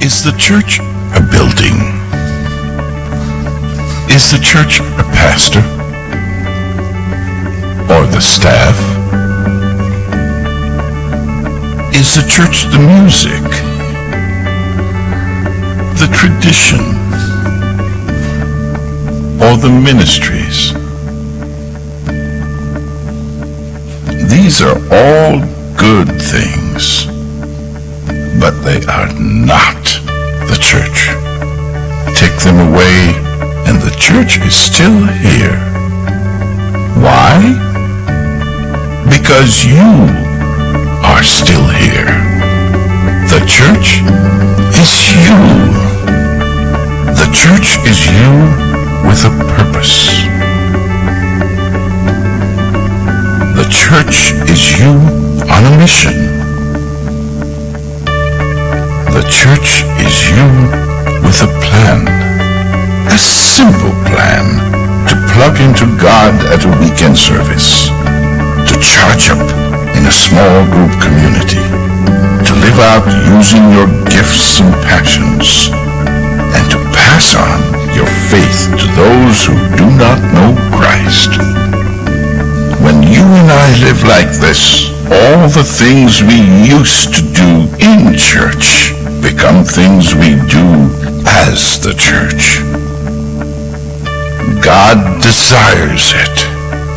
Is the church a building? Is the church a pastor? Or the staff? Is the church the music? The tradition? Or the ministries? These are all good things, but they are not the church. Take them away and the church is still here. Why? Because you are still here. The church is you. The church is you with a purpose. The church is you on a mission. The church is you with a plan. A simple plan to plug into God at a weekend service. To charge up in a small group community. To live out using your gifts and passions. And to pass on your faith to those who do not know Christ. When you and I live like this, all the things we used to do in church become things we do as the church. God desires it.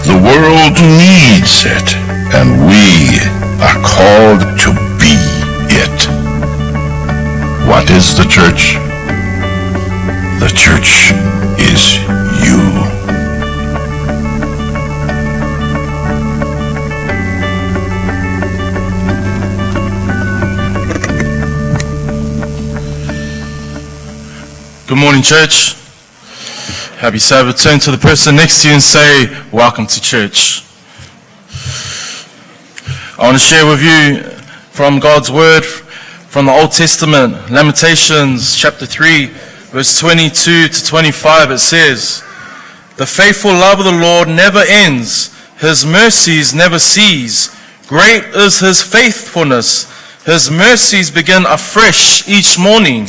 The world needs it. And we are called to be it. What is the church? The church is you. Good morning, church. Happy Sabbath. Turn to the person next to you and say, welcome to church. I want to share with you from God's word from the Old Testament, Lamentations chapter 3, verse 22 to 25. It says, "The faithful love of the Lord never ends. His mercies never cease. Great is his faithfulness. His mercies begin afresh each morning.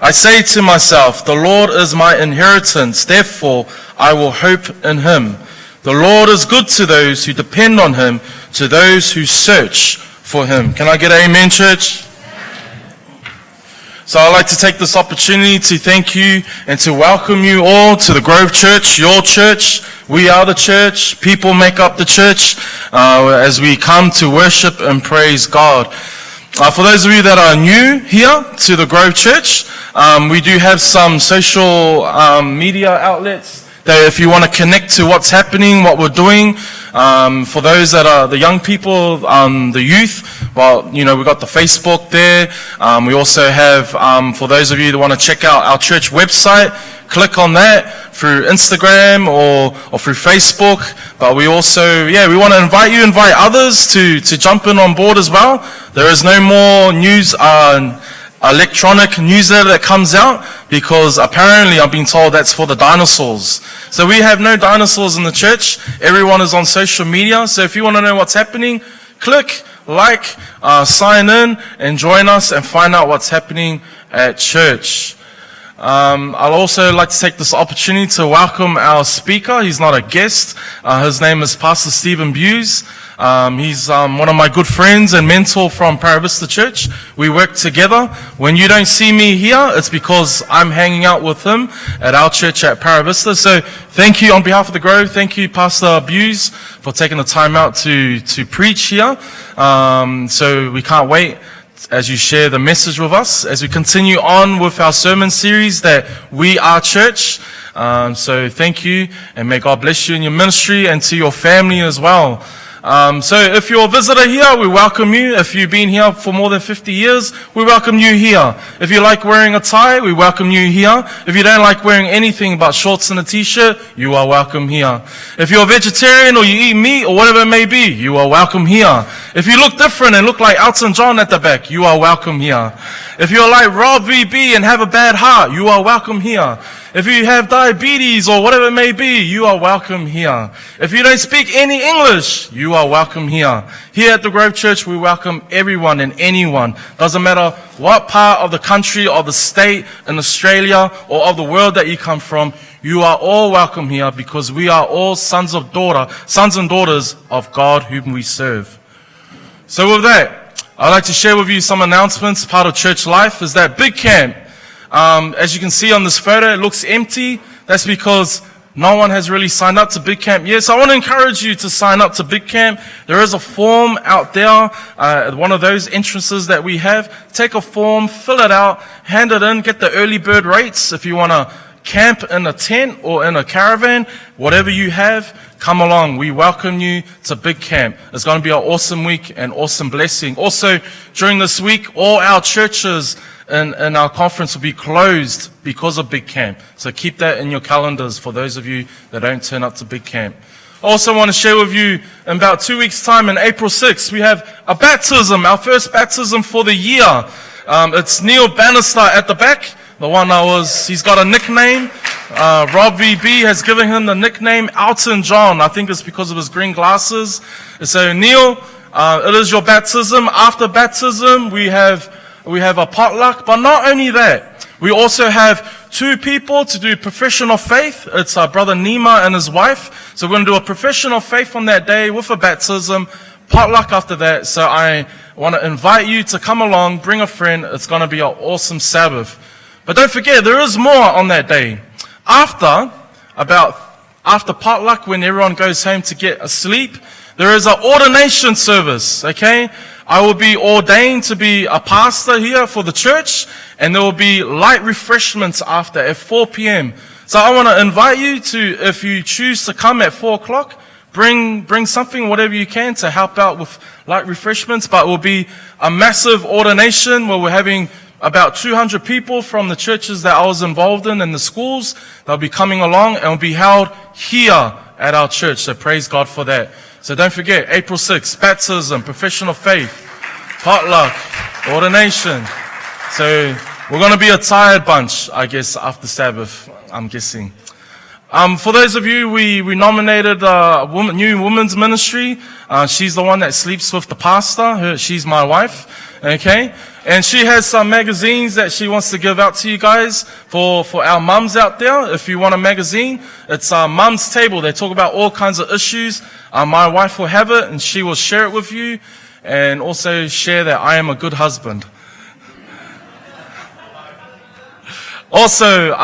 I say to myself, the Lord is my inheritance, therefore I will hope in him. The Lord is good to those who depend on him, to those who search for him." Can I get an amen, church? So I'd like to take this opportunity to thank you and to welcome you all to the Grove Church, your church. We are the church. People make up the church as we come to worship and praise God. For those of you that are new here to the Grove Church, we do have some social media outlets that if you want to connect to what's happening, what we're doing, for those that are the young people, the youth, well, you know, we've got the Facebook there. We also have, for those of you that want to check out our church website, click on that through Instagram or through Facebook. But we also, we want to invite others to jump in on board as well. There is no more news, electronic newsletter that comes out because apparently I've been told that's for the dinosaurs. So we have no dinosaurs in the church. Everyone is on social media. So if you want to know what's happening, click, like, sign in and join us and find out what's happening at church. I'd also like to take this opportunity to welcome our speaker. He's not a guest. His name is Pastor Stephen Bews. He's one of my good friends and mentor from Paravista Church. We work together. When you don't see me here, it's because I'm hanging out with him at our church at Paravista. So thank you on behalf of the Grove. Thank you, Pastor Bews, for taking the time out to preach here. So we can't wait as you share the message with us, as we continue on with our sermon series that we are church. So thank you, and may God bless you in your ministry and to your family as well. So if you're a visitor here, we welcome you. If you've been here for more than 50 years, we welcome you here. If you like wearing a tie, we welcome you here. If you don't like wearing anything but shorts and a t-shirt, you are welcome here. If you're a vegetarian or you eat meat or whatever it may be, you are welcome here. If you look different and look like Elton John at the back, you are welcome here. If you're like Rob VB and have a bad heart, you are welcome here. If you have diabetes or whatever it may be, you are welcome here. If you don't speak any English, you are welcome here. Here at the Grove Church, we welcome everyone and anyone. Doesn't matter what part of the country or the state in Australia or of the world that you come from, you are all welcome here because we are all sons and daughters of God whom we serve. So with that, I'd like to share with you some announcements. Part of church life is that big camp. As you can see on this photo, it looks empty. That's because no one has really signed up to Big Camp yet. So I want to encourage you to sign up to Big Camp. There is a form out there, one of those entrances that we have. Take a form, fill it out, hand it in, get the early bird rates if you want to camp in a tent or in a caravan. Whatever you have, come along. We welcome you to Big Camp. It's going to be an awesome week and awesome blessing. Also, during this week, all our churches in our conference will be closed because of Big Camp. So keep that in your calendars for those of you that don't turn up to Big Camp. I also want to share with you, in about 2 weeks' time, on April 6th, we have a baptism, our first baptism for the year. It's Neil Bannister at the back, the one he's got a nickname. Rob VB has given him the nickname Elton John. I think it's because of his green glasses. So Neil, it is your baptism. After baptism, we have a potluck, but not only that, we also have 2 people to do profession of faith. It's our brother Nima and his wife. So we're going to do a profession of faith on that day with a baptism, potluck after that. So I want to invite you to come along, bring a friend. It's going to be an awesome Sabbath. But don't forget, there is more on that day. After potluck, when everyone goes home to get asleep, there is an ordination service, okay? I will be ordained to be a pastor here for the church, and there will be light refreshments after at 4 p.m. So I want to invite you to, if you choose to come at 4 o'clock, bring something, whatever you can, to help out with light refreshments. But it will be a massive ordination where we're having about 200 people from the churches that I was involved in the schools. They'll be coming along and will be held here at our church. So praise God for that. So don't forget, April 6th, baptism, profession of faith, potluck, ordination. So we're going to be a tired bunch, I guess, after Sabbath, I'm guessing. For those of you, we nominated a new women's ministry. She's the one that sleeps with the pastor. She's my wife, okay? And she has some magazines that she wants to give out to you guys for our mums out there. If you want a magazine, it's Mum's Table. They talk about all kinds of issues. My wife will have it, and she will share it with you, and also share that I am a good husband. Also,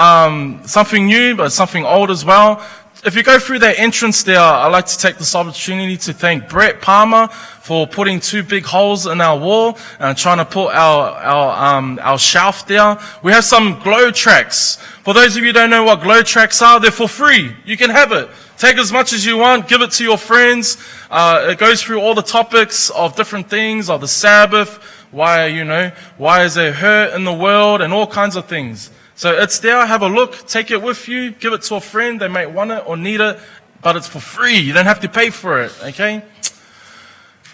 something new, but something old as well. If you go through that entrance there, I'd like to take this opportunity to thank Brett Palmer for putting 2 big holes in our wall and trying to put our shelf there. We have some glow tracks. For those of you who don't know what glow tracks are, they're for free. You can have it. Take as much as you want. Give it to your friends. It goes through all the topics of different things, of the Sabbath, why is there hurt in the world, and all kinds of things. So it's there, have a look, take it with you, give it to a friend, they might want it or need it, but it's for free, you don't have to pay for it, okay?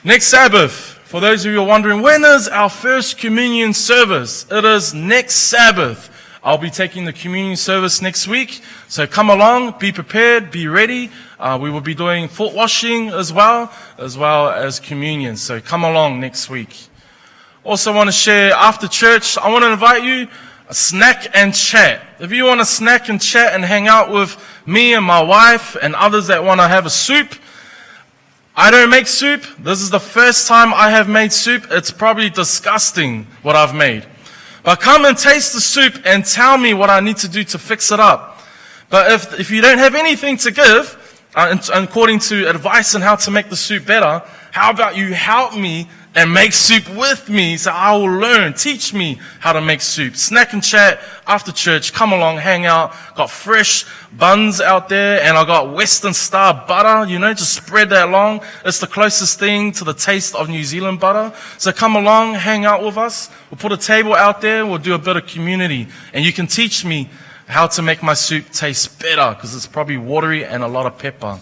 Next Sabbath, for those of you who are wondering, when is our first communion service? It is next Sabbath. I'll be taking the communion service next week, so come along, be prepared, be ready. We will be doing foot washing as well as communion, so come along next week. Also want to share, after church, I want to invite you a snack and chat. If you want to snack and chat and hang out with me and my wife and others that want to have a soup, I don't make soup. This is the first time I have made soup. It's probably disgusting what I've made. But come and taste the soup and tell me what I need to do to fix it up. But if you don't have anything to give, according to advice on how to make the soup better, how about you help me and make soup with me, so I will learn. Teach me how to make soup. Snack and chat after church. Come along, hang out. Got fresh buns out there, and I got Western Star butter, just spread that along. It's the closest thing to the taste of New Zealand butter. So come along, hang out with us. We'll put a table out there. We'll do a bit of community, and you can teach me how to make my soup taste better, because it's probably watery and a lot of pepper.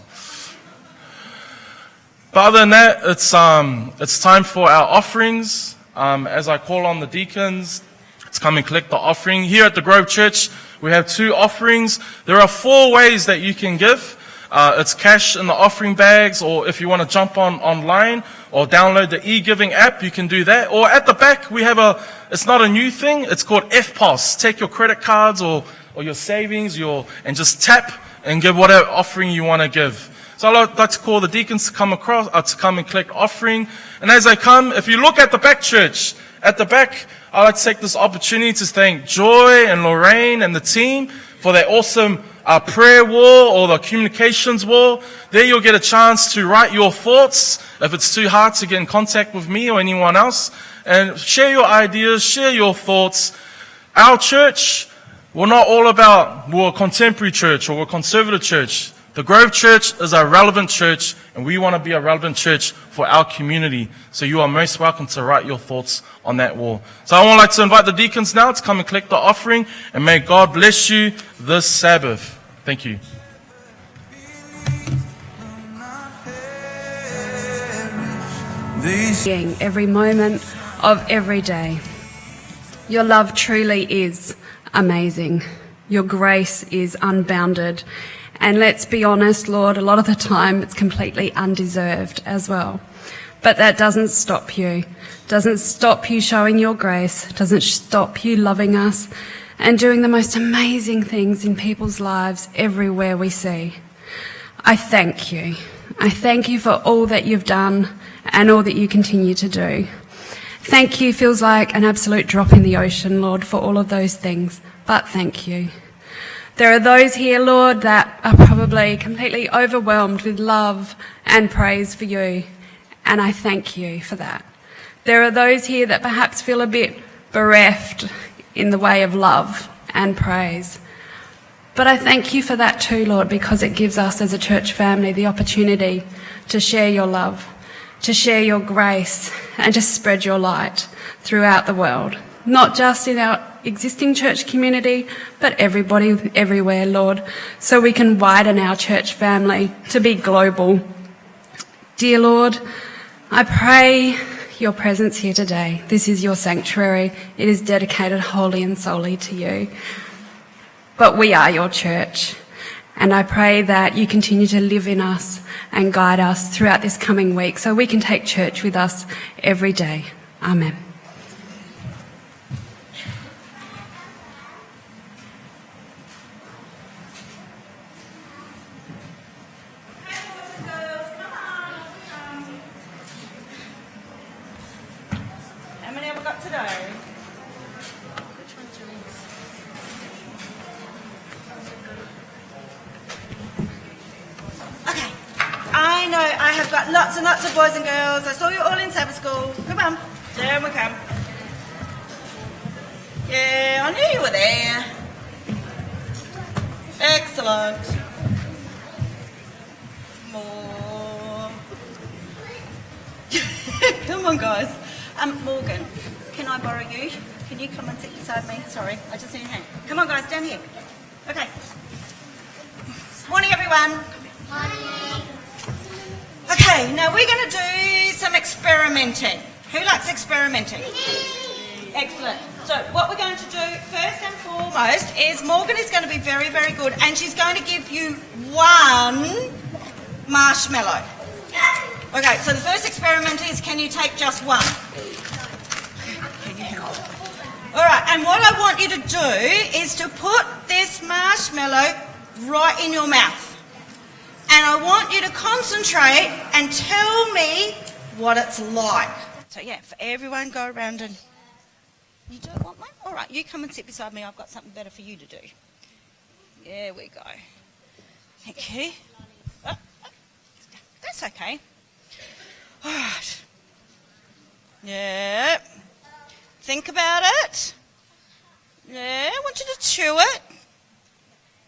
But other than that, it's time for our offerings. As I call on the deacons, to come and collect the offering. Here at the Grove Church, we have 2 offerings. There are 4 ways that you can give. It's cash in the offering bags, or if you want to jump online or download the e-giving app, you can do that. Or at the back, we have it's not a new thing, it's called FPOS. Take your credit cards or your savings, and just tap and give whatever offering you want to give. So I'd like to call the deacons to come to come and collect offering. And as they come, if you look at the back, church, at the back, I'd like to take this opportunity to thank Joy and Lorraine and the team for their awesome prayer wall or the communications wall. There you'll get a chance to write your thoughts if it's too hard to get in contact with me or anyone else. And share your ideas, share your thoughts. Our church, we're not all about we're a contemporary church or we're a conservative church. The Grove Church is a relevant church, and we want to be a relevant church for our community. So you are most welcome to write your thoughts on that wall. So I would like to invite the deacons now to come and collect the offering, and may God bless you this Sabbath. Thank you. Every moment of every day. Your love truly is amazing. Your grace is unbounded. And let's be honest, Lord, a lot of the time it's completely undeserved as well. But that doesn't stop you. Doesn't stop you showing your grace. Doesn't stop you loving us and doing the most amazing things in people's lives everywhere we see. I thank you. I thank you for all that you've done and all that you continue to do. Thank you feels like an absolute drop in the ocean, Lord, for all of those things. But thank you. There are those here, Lord, that are probably completely overwhelmed with love and praise for you, and I thank you for that. There are those here that perhaps feel a bit bereft in the way of love and praise, but I thank you for that too, Lord, because it gives us as a church family the opportunity to share your love, to share your grace, and to spread your light throughout the world, not just in our existing church community, but everybody, everywhere, Lord, so we can widen our church family to be global. Dear Lord, I pray your presence here today. This is your sanctuary. It is dedicated wholly and solely to you. But we are your church, and I pray that you continue to live in us and guide us throughout this coming week so we can take church with us every day. Amen. Lots and lots of boys and girls. I saw you all in Sabbath school. Come on. Down we come. Yeah, I knew you were there. Excellent. More. Come on, guys. Morgan, can I borrow you? Can you come and sit beside me? Sorry, I just need a hand. Come on, guys, down here. Okay. Morning, everyone. Morning. Okay, now we're going to do some experimenting. Who likes experimenting? Excellent. So what we're going to do first and foremost is Morgan is going to be very, very good, and she's going to give you one marshmallow. Okay, so the first experiment is, can you take just one? All right, and what I want you to do is to put this marshmallow right in your mouth. And I want you to concentrate and tell me what it's like. So yeah, for everyone, go around and... You don't want one? All right, you come and sit beside me. I've got something better for you to do. There we go. Thank you. Oh, that's okay. All right. Yeah. Think about it. Yeah, I want you to chew it.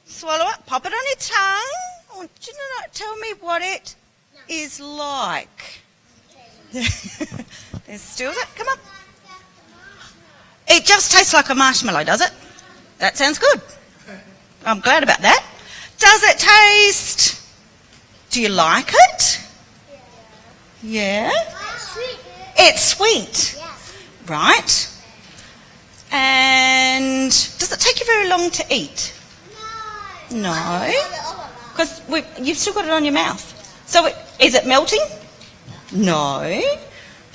Swallow it. Pop it on your tongue. I want you to tell me what it is like. There's still that. Come on. It just tastes like a marshmallow, does it? That sounds good. I'm glad about that. Does it taste... Do you like it? Yeah? It's sweet. It's sweet. Right. And And does it take you very long to eat? No. Because you've still got it on your mouth. So is it melting? No.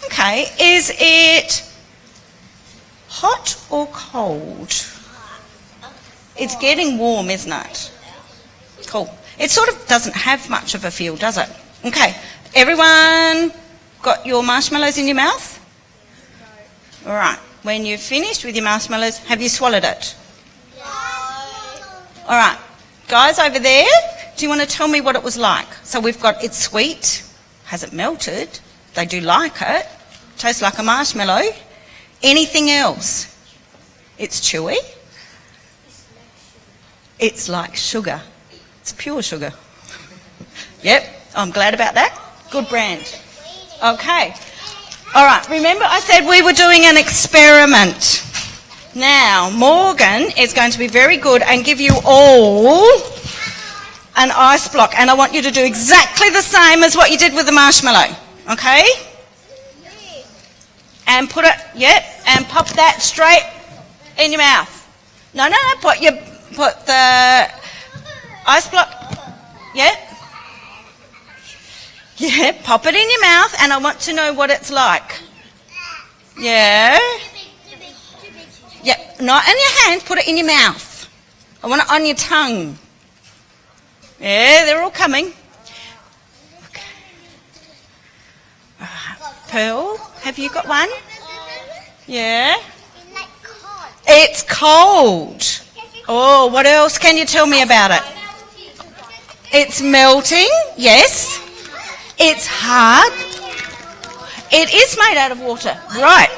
Okay. Is it hot or cold? It's getting warm, isn't it? Cool. It sort of doesn't have much of a feel, does it? Okay. Everyone got your marshmallows in your mouth? No. All right. When you've finished with your marshmallows, have you swallowed it? No. All right. Guys over there, do you want to tell me what it was like? So we've got it's sweet, hasn't melted. They do like it. Tastes like a marshmallow. Anything else? It's chewy. It's like sugar. It's pure sugar. Yep, I'm glad about that. Good brand. Okay. All right, remember I said we were doing an experiment. Now, Morgan is going to be very good and give you all an ice block. And I want you to do exactly the same as what you did with the marshmallow. Okay? And put it, and pop that straight in your mouth. No, put the ice block, pop it in your mouth, and I want to know what it's like. Yeah, not in your hand, put it in your mouth. I want it on your tongue. Yeah, they're all coming. Okay. All right. Pearl, have you got one? Yeah. It's cold. Oh, what else can you tell me about it? It's melting, yes. It's hard. It is made out of water, right.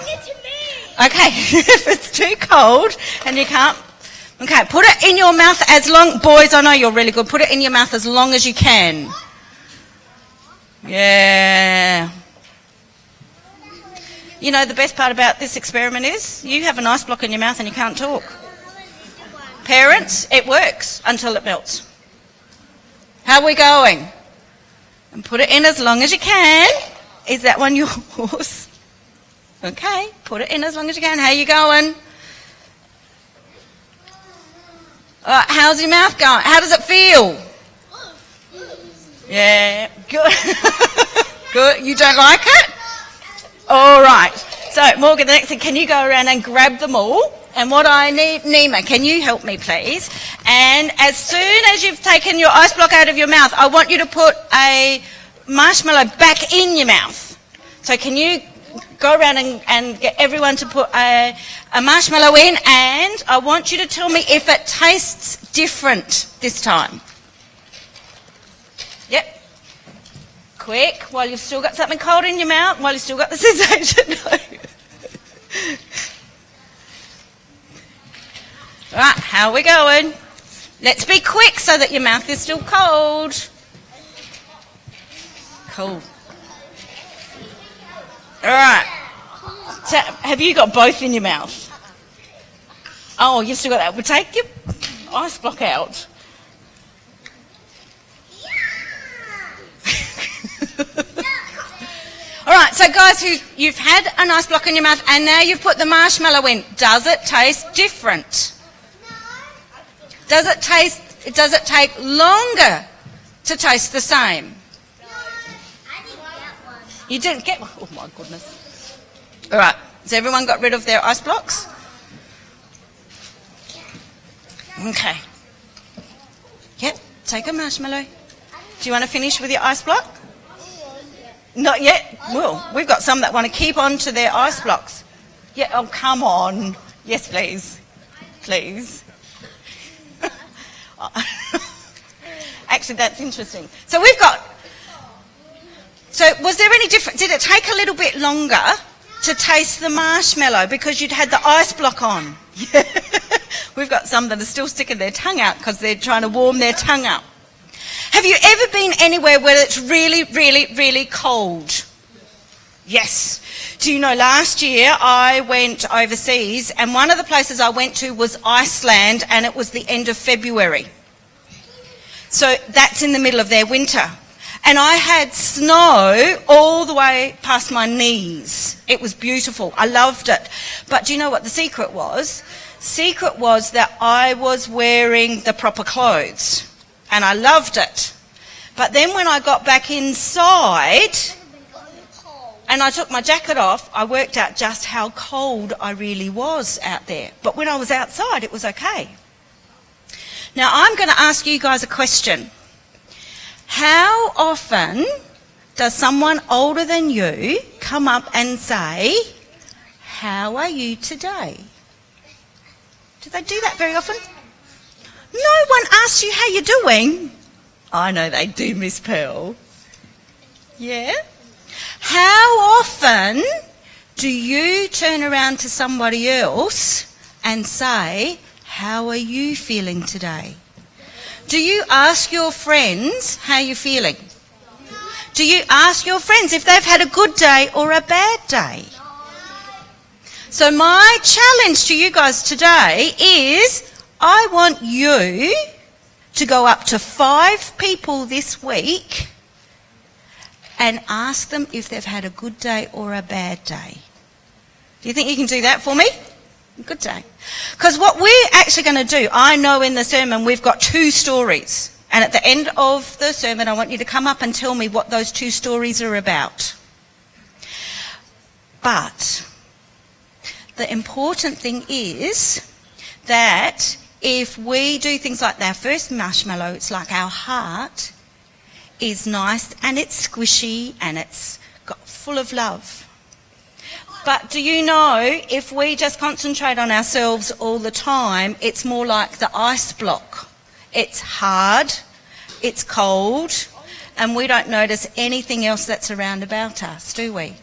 Okay, if it's too cold and you can't... Okay, put it in your mouth as long... Boys, I know you're really good. Put it in your mouth as long as you can. Yeah. You know, the best part about this experiment is you have an ice block in your mouth and you can't talk. Parents, it works until it melts. How are we going? And put it in as long as you can. Is that one yours? Okay, put it in as long as you can. How are you going? How's your mouth going? How does it feel? Yeah, good. Good. You don't like it? All right. So, Morgan, the next thing, can you go around and grab them all? And what I need, Nima, can you help me, please? And as soon as you've taken your ice block out of your mouth, I want you to put a marshmallow back in your mouth. So can you go around and get everyone to put a marshmallow in, and I want you to tell me if it tastes different this time. Yep. Quick, while you've still got something cold in your mouth, while you've still got the sensation. Right, how are we going? Let's be quick so that your mouth is still cold. Cool. All right. So, have you got both in your mouth? Oh, you've still got that. We'll take your ice block out. All right, so guys, you've had an ice block in your mouth and now you've put the marshmallow in. Does it taste different? Does it take longer to taste the same? You didn't get one? Oh my goodness. All right, has everyone got rid of their ice blocks? Okay. Yep, take a marshmallow. Do you want to finish with your ice block? Not yet? Well, we've got some that want to keep on to their ice blocks. Yeah, oh, come on. Yes, please. Please. Actually, that's interesting. So we've got... So was there any difference? Did it take a little bit longer to taste the marshmallow because you'd had the ice block on? Yeah. We've got some that are still sticking their tongue out because they're trying to warm their tongue up. Have you ever been anywhere where it's really, really, really cold? Yes. Do you know, last year I went overseas and one of the places I went to was Iceland, and it was the end of February. So that's in the middle of their winter. And I had snow all the way past my knees. It was beautiful. I loved it. But do you know what the secret was? secret was that I was wearing the proper clothes, and I loved it. But then when I got back inside and I took my jacket off, I worked out just how cold I really was out there. But when I was outside, it was okay. Now, I'm going to ask you guys a question. How often does someone older than you come up and say, "How are you today?" Do they do that very often? No one asks you how you're doing. I know they do, Miss Pearl. Yeah? How often do you turn around to somebody else and say, "How are you feeling today?" Do you ask your friends how you're feeling? Do you ask your friends if they've had a good day or a bad day? So my challenge to you guys today is I want you to go up to 5 people this week and ask them if they've had a good day or a bad day. Do you think you can do that for me? Good day. Because what we're actually going to do, I know in the sermon we've got 2 stories. And at the end of the sermon, I want you to come up and tell me what those 2 stories are about. But the important thing is that if we do things like our first marshmallow, it's like our heart is nice and it's squishy and it's got full of love. But do you know, if we just concentrate on ourselves all the time, it's more like the ice block. It's hard, it's cold, and we don't notice anything else that's around about us, do we?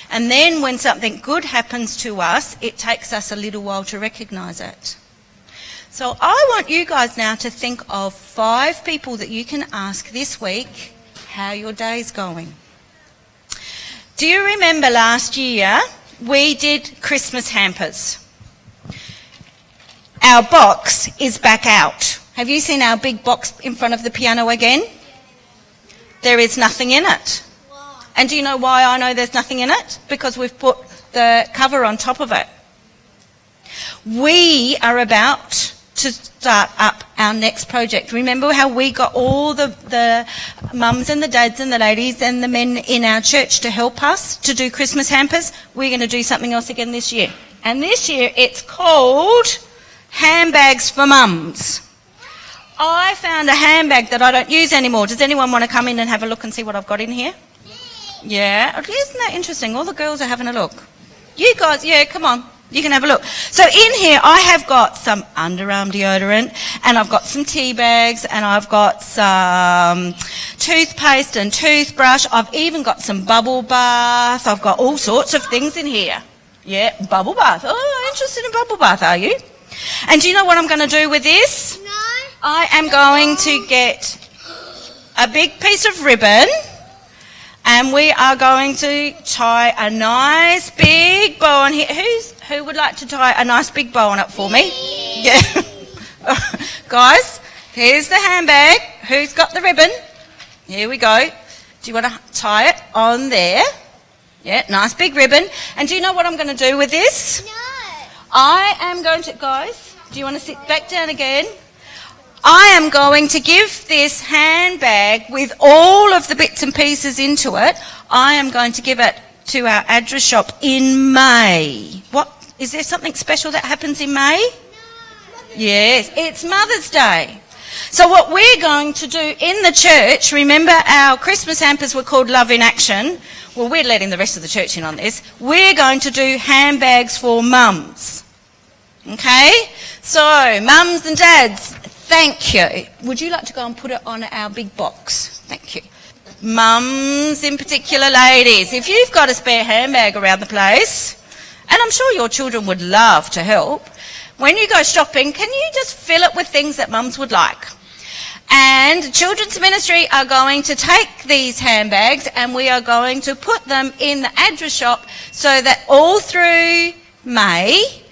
And then when something good happens to us, it takes us a little while to recognise it. So I want you guys now to think of 5 people that you can ask this week how your day's going. Do you remember last year we did Christmas hampers? Our box is back out. Have you seen our big box in front of the piano again? There is nothing in it. And do you know why I know there's nothing in it? Because we've put the cover on top of it. We are about to start up our next project. Remember how we got all the mums and the dads and the ladies and the men in our church to help us to do Christmas hampers? We're going to do something else again this year. And this year it's called Handbags for Mums. I found a handbag that I don't use anymore. Does anyone want to come in and have a look and see what I've got in here? Yeah? Isn't that interesting? All the girls are having a look. You guys, yeah, come on. You can have a look. So in here I have got some underarm deodorant and I've got some tea bags and I've got some toothpaste and toothbrush. I've even got some bubble bath. I've got all sorts of things in here. Yeah, bubble bath. Oh, interested in bubble bath, are you? And do you know what I'm going to do with this? No. I am going to get a big piece of ribbon and we are going to tie a nice big bow on here. Who would like to tie a nice big bow on it for me? Yeah. Guys, here's the handbag. Who's got the ribbon? Here we go. Do you want to tie it on there? Yeah, nice big ribbon. And do you know what I'm going to do with this? No. I am going to, guys, do you want to sit back down again? I am going to give this handbag with all of the bits and pieces into it, I am going to give it to our address shop in May. What? Is there something special that happens in May? No. Yes, it's Mother's Day. So what we're going to do in the church, remember our Christmas hampers were called Love in Action. Well, we're letting the rest of the church in on this. We're going to do handbags for mums. Okay? So, mums and dads, thank you. Would you like to go and put it on our big box? Thank you. Mums in particular, ladies, if you've got a spare handbag around the place, and I'm sure your children would love to help, when you go shopping, can you just fill it with things that mums would like? And Children's Ministry are going to take these handbags and we are going to put them in the address shop so that all through May,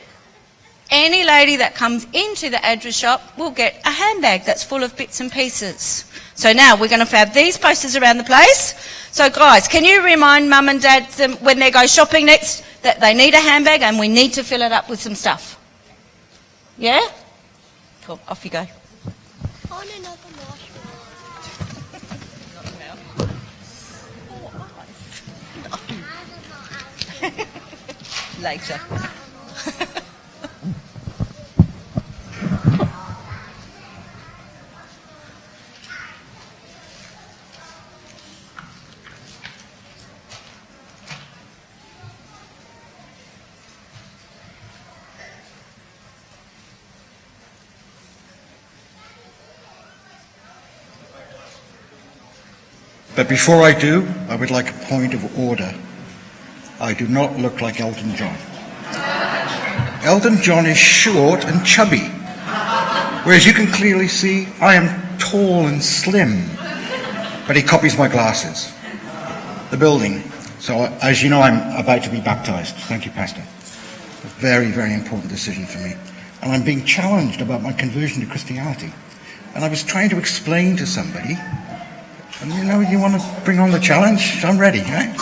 any lady that comes into the address shop will get a handbag that's full of bits and pieces. So now we're going to have these posters around the place. So guys, can you remind mum and dad when they go shopping next that they need a handbag and we need to fill it up with some stuff? Yeah? Cool, off you go. I want another marshmallow. Later. But before I do, I would like a point of order. I do not look like Elton John. Elton John is short and chubby, whereas you can clearly see I am tall and slim, but he copies my glasses. The building. So, as you know, I'm about to be baptized. Thank you, Pastor. A very, very important decision for me. And I'm being challenged about my conversion to Christianity. And I was trying to explain to somebody, and you know, you want to bring on the challenge? I'm ready, right?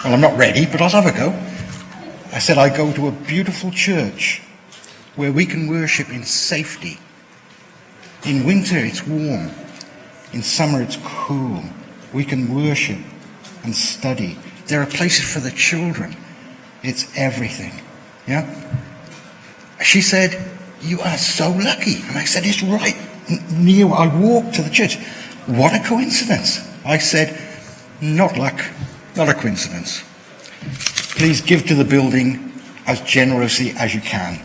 Well, I'm not ready, but I'll have a go. I said I go to a beautiful church where we can worship in safety. In winter, it's warm. In summer, it's cool. We can worship and study. There are places for the children. It's everything. Yeah? She said, you are so lucky. And I said, it's right near where I walked to the church. What a coincidence. I said, not luck, not a coincidence. Please give to the building as generously as you can.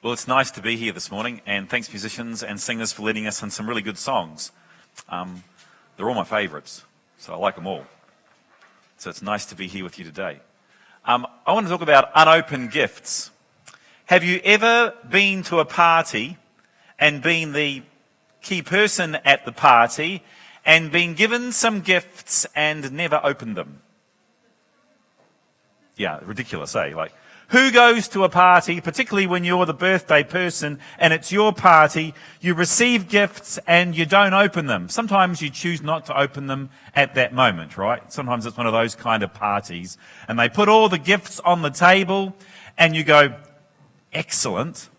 Well, it's nice to be here this morning, and thanks musicians and singers for leading us in some really good songs. They're all my favourites, so I like them all. So it's nice to be here with you today. I want to talk about unopened gifts. Have you ever been to a party and been the key person at the party and been given some gifts and never opened them? Yeah, ridiculous, eh? Like, who goes to a party, particularly when you're the birthday person and it's your party, you receive gifts and you don't open them? Sometimes you choose not to open them at that moment, right? Sometimes it's one of those kind of parties and they put all the gifts on the table and you go, excellent,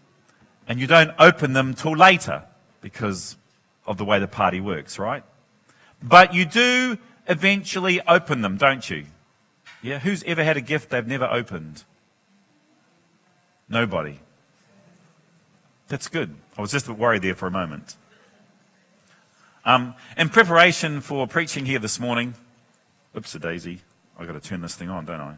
and you don't open them till later because of the way the party works, right? But you do eventually open them, don't you? Yeah, who's ever had a gift they've never opened? Nobody. That's good. I was just worried there for a moment. In preparation for preaching here this morning, oops-a-daisy, I've got to turn this thing on, don't I?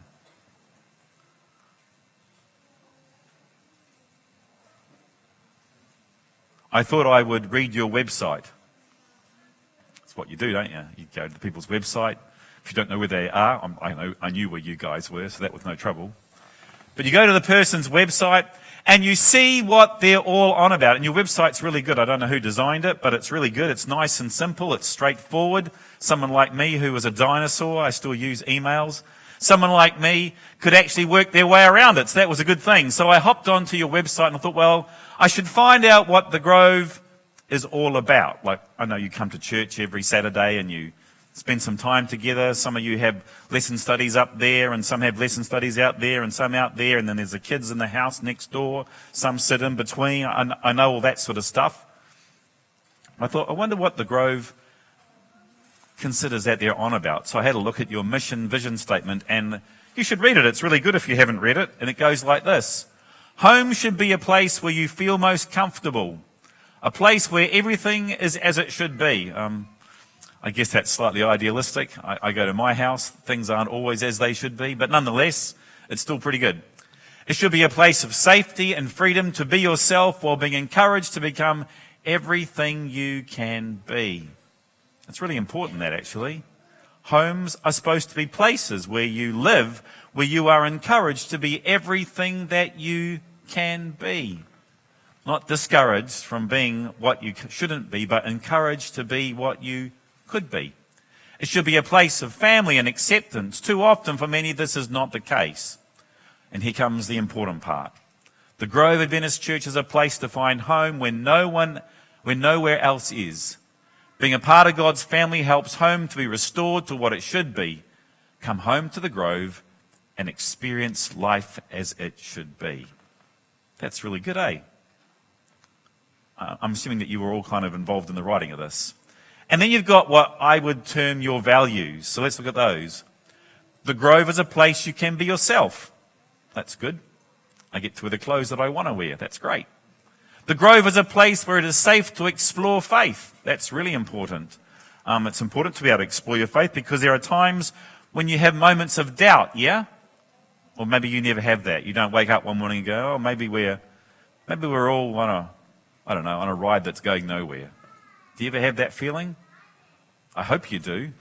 I thought I would read your website. That's what you do, don't you? You go to the people's website. If you don't know where they are, I knew where you guys were, so that was no trouble. But you go to the person's website and you see what they're all on about. And your website's really good. I don't know who designed it, but it's really good. It's nice and simple. It's straightforward. Someone like me who was a dinosaur, I still use emails. Someone like me could actually work their way around it. So that was a good thing. So I hopped onto your website and I thought, well, I should find out what the Grove is all about. Like, I know you come to church every Saturday and you spend some time together. Some of you have lesson studies up there and some have lesson studies out there and some out there, and then there's the kids in the house next door. Some sit in between. I know all that sort of stuff. I thought, I wonder what the Grove considers that they're on about. So I had a look at your mission vision statement, and you should read it. It's really good if you haven't read it. And it goes like this. Home should be a place where you feel most comfortable, a place where everything is as it should be. I guess that's slightly idealistic. I go to my house, things aren't always as they should be, but nonetheless, it's still pretty good. It should be a place of safety and freedom to be yourself while being encouraged to become everything you can be. It's really important, that actually. Homes are supposed to be places where you live, where you are encouraged to be everything that you can be. Not discouraged from being what you shouldn't be, but encouraged to be what you could be. It should be a place of family and acceptance. Too often for many this is not the case. And here comes the important part. The Grove Adventist Church is a place to find home when nowhere else is. Being a part of God's family helps home to be restored to what it should be. Come home to the Grove and experience life as it should be. That's really good, eh? I'm assuming that you were all kind of involved in the writing of this. And then you've got what I would term your values. So let's look at those. The Grove is a place you can be yourself. That's good. I get to wear the clothes that I want to wear. That's great. The Grove is a place where it is safe to explore faith. That's really important. It's important to be able to explore your faith because there are times when you have moments of doubt, yeah? Or maybe you never have that. You don't wake up one morning and go, oh, maybe we're all on a ride that's going nowhere. Do you ever have that feeling? I hope you do,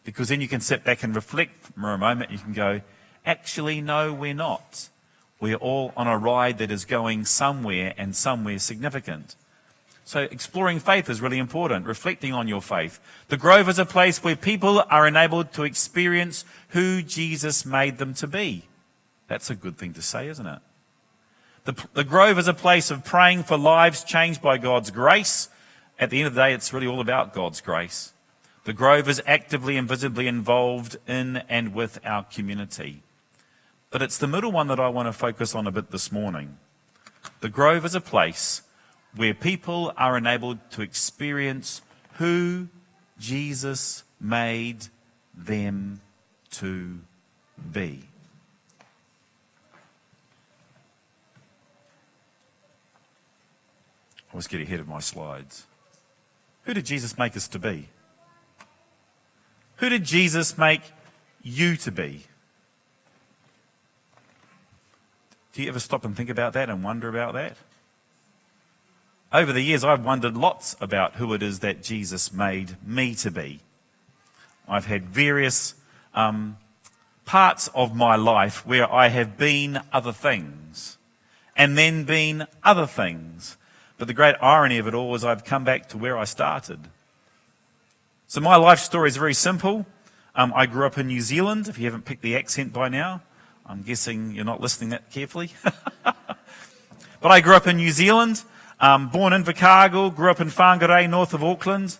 because then you can sit back and reflect for a moment. You can go, actually, no, we're not. We're all on a ride that is going somewhere and somewhere significant. So exploring faith is really important, reflecting on your faith. The Grove is a place where people are enabled to experience who Jesus made them to be. That's a good thing to say, isn't it? The Grove is a place of praying for lives changed by God's grace. At the end of the day, it's really all about God's grace. The Grove is actively and visibly involved in and with our community. But it's the middle one that I want to focus on a bit this morning. The Grove is a place where people are enabled to experience who Jesus made them to be. I always get ahead of my slides. Who did Jesus make us to be? Who did Jesus make you to be? Do you ever stop and think about that and wonder about that? Over the years, I've wondered lots about who it is that Jesus made me to be. I've had various parts of my life where I have been other things and then been other things. But the great irony of it all is I've come back to where I started. So my life story is very simple. I grew up in New Zealand, if you haven't picked the accent by now. I'm guessing you're not listening that carefully. But I grew up in New Zealand, born in Invercargill, grew up in Whangarei, north of Auckland.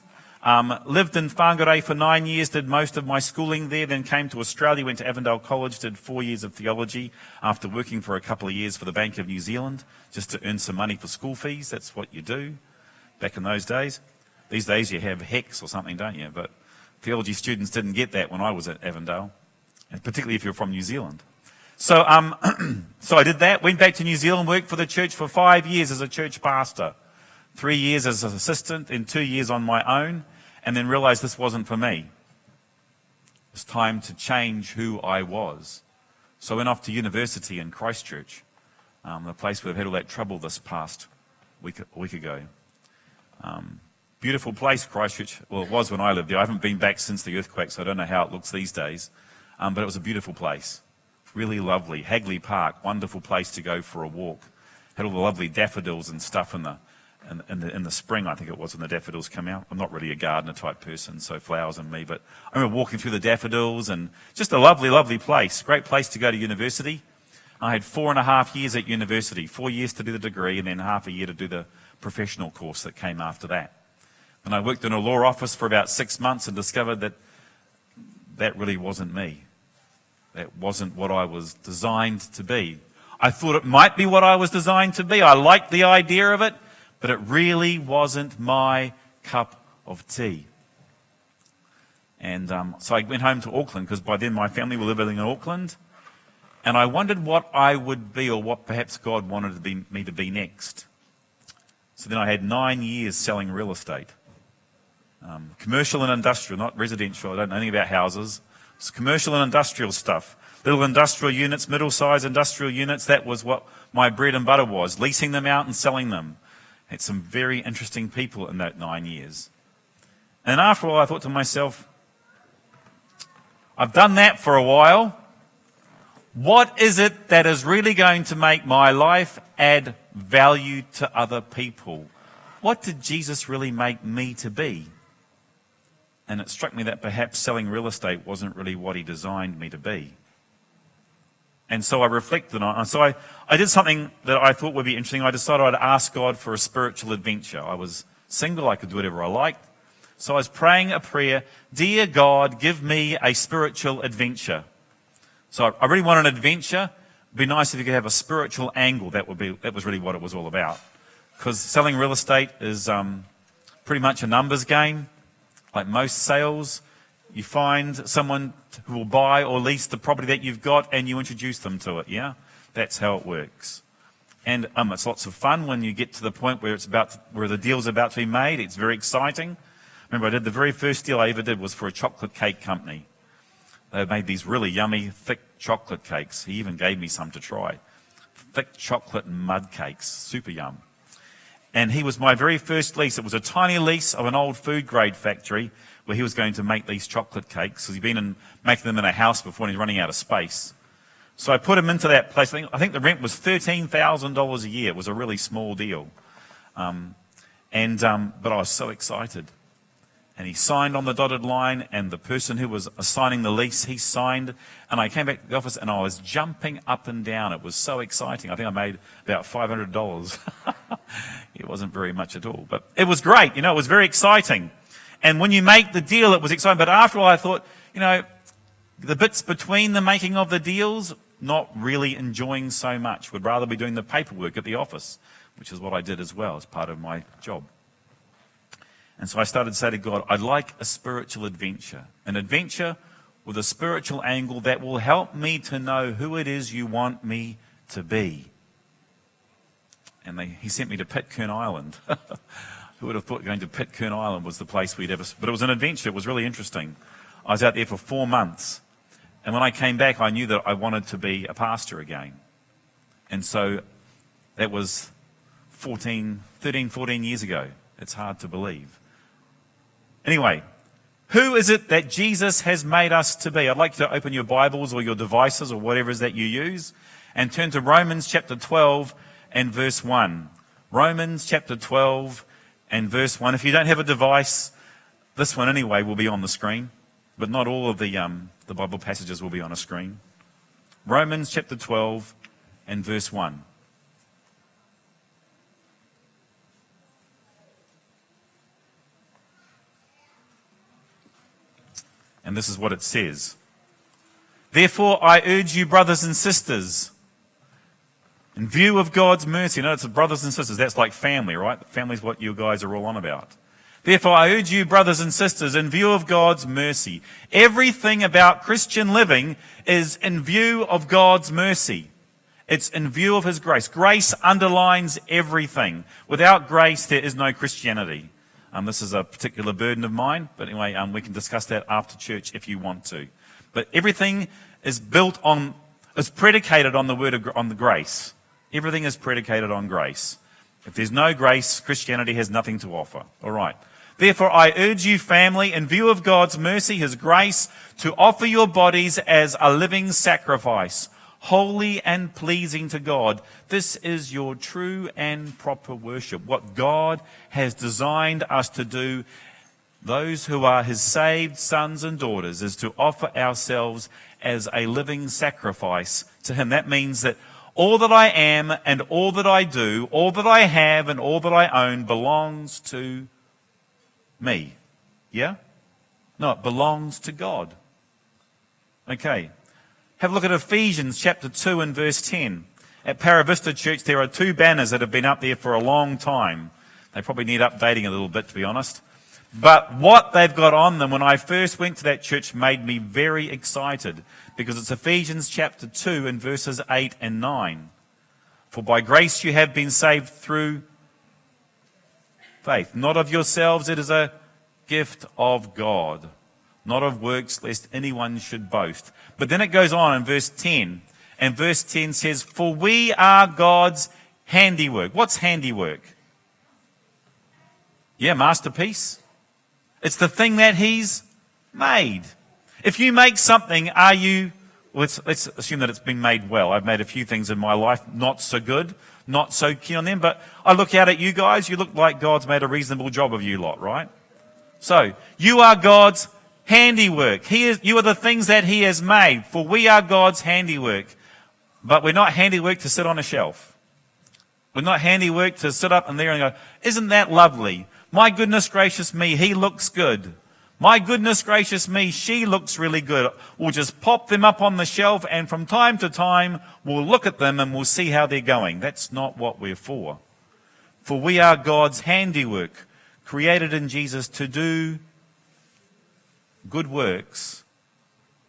Lived in Whangarei for 9 years, did most of my schooling there, then came to Australia, went to Avondale College, did 4 years of theology after working for a couple of years for the Bank of New Zealand, just to earn some money for school fees. That's what you do back in those days. These days you have HECS or something, don't you? But theology students didn't get that when I was at Avondale, and particularly if you're from New Zealand. So I did that, went back to New Zealand, worked for the church for 5 years as a church pastor. 3 years as an assistant and 2 years on my own, and then realised this wasn't for me. It was time to change who I was. So I went off to university in Christchurch, the place where I've had all that trouble this past week ago. Beautiful place, Christchurch. Well, it was when I lived there. I haven't been back since the earthquake, so I don't know how it looks these days. But it was a beautiful place. Really lovely. Hagley Park, wonderful place to go for a walk. Had all the lovely daffodils and stuff in the spring, I think it was, when the daffodils come out. I'm not really a gardener type person, so flowers and me, but I remember walking through the daffodils and just a lovely, lovely place. Great place to go to university. I had 4.5 years at university, 4 years to do the degree and then half a year to do the professional course that came after that. And I worked in a law office for about 6 months and discovered that that really wasn't me. That wasn't what I was designed to be. I thought it might be what I was designed to be. I liked the idea of it, but it really wasn't my cup of tea. And so I went home to Auckland, because by then my family were living in Auckland, and I wondered what I would be, or what perhaps God wanted me to be next. So then I had 9 years selling real estate. Commercial and industrial, not residential. I don't know anything about houses. It's commercial and industrial stuff. Little industrial units, middle-sized industrial units. That was what my bread and butter was, leasing them out and selling them. Had some very interesting people in that 9 years. And after a while I thought to myself, I've done that for a while. What is it that is really going to make my life add value to other people? What did Jesus really make me to be? And it struck me that perhaps selling real estate wasn't really what he designed me to be. And so I reflected on it. And so I did something that I thought would be interesting. I decided I'd ask God for a spiritual adventure. I was single. I could do whatever I liked. So I was praying a prayer, "Dear God, give me a spiritual adventure." So I really want an adventure. It'd be nice if you could have a spiritual angle. That was really what it was all about. Because selling real estate is pretty much a numbers game. Like most sales, you find someone who will buy or lease the property that you've got and you introduce them to it, yeah? That's how it works. And it's lots of fun when you get to the point where where the deal's about to be made. It's very exciting. Remember, the very first deal I ever did was for a chocolate cake company. They made these really yummy, thick chocolate cakes. He even gave me some to try. Thick chocolate mud cakes, super yum. And he was my very first lease. It was a tiny lease of an old food grade factory where he was going to make these chocolate cakes, because he'd been making them in a house before and he's running out of space. So I put him into that place. I think the rent was $13,000 a year. It was a really small deal. But I was so excited. And he signed on the dotted line, and the person who was assigning the lease, he signed. And I came back to the office and I was jumping up and down. It was so exciting. I think I made about $500. It wasn't very much at all, but it was great. It was very exciting. And when you make the deal, it was exciting. But after all, I thought, the bits between the making of the deals, not really enjoying so much. Would rather be doing the paperwork at the office, which is what I did as well as part of my job. And so I started to say to God, I'd like a spiritual adventure, an adventure with a spiritual angle that will help me to know who it is you want me to be. And he sent me to Pitcairn Island. Who would have thought going to Pitcairn Island was the place we'd ever... But it was an adventure. It was really interesting. I was out there for 4 months. And when I came back, I knew that I wanted to be a pastor again. And so that was 13, 14 years ago. It's hard to believe. Anyway, who is it that Jesus has made us to be? I'd like you to open your Bibles or your devices or whatever it is that you use and turn to Romans chapter 12 and verse 1. Romans chapter 12 and verse 1. If you don't have a device, this one anyway will be on the screen, but not all of the Bible passages will be on a screen. Romans chapter 12 and verse 1. And this is what it says. Therefore, I urge you, brothers and sisters, in view of God's mercy. It's brothers and sisters. That's like family, right? Family's what you guys are all on about. Therefore, I urge you, brothers and sisters, in view of God's mercy. Everything about Christian living is in view of God's mercy. It's in view of His grace. Grace underlines everything. Without grace, there is no Christianity. This is a particular burden of mine, but anyway, we can discuss that after church if you want to. But everything is predicated on the grace. Everything is predicated on grace. If there's no grace, Christianity has nothing to offer. All right. Therefore, I urge you, family, in view of God's mercy, His grace, to offer your bodies as a living sacrifice, holy and pleasing to God. This is your true and proper worship. What God has designed us to do, those who are His saved sons and daughters, is to offer ourselves as a living sacrifice to Him. That means that all that I am and all that I do, all that I have and all that I own belongs to me. Yeah? No, it belongs to God. Okay. Have a look at Ephesians chapter 2 and verse 10. At Paravista Church, there are 2 banners that have been up there for a long time. They probably need updating a little bit, to be honest. But what they've got on them when I first went to that church made me very excited, because it's Ephesians chapter 2 and verses 8 and 9. For by grace you have been saved through faith, not of yourselves, it is a gift of God, not of works, lest anyone should boast. But then it goes on in verse 10, and verse 10 says, for we are God's handiwork. What's handiwork? Yeah, masterpiece. It's the thing that He's made. If you make something, let's assume that it's been made well. I've made a few things in my life not so good, not so keen on them, but I look out at you guys, you look like God's made a reasonable job of you lot, right? So, you are God's handiwork. You are the things that he has made, for we are God's handiwork. But we're not handiwork to sit on a shelf. We're not handiwork to sit up and there and go, isn't that lovely? My goodness gracious me, he looks good. My goodness gracious me, she looks really good. We'll just pop them up on the shelf, and from time to time we'll look at them and we'll see how they're going. That's not what we're for. For we are God's handiwork, created in Jesus to do good works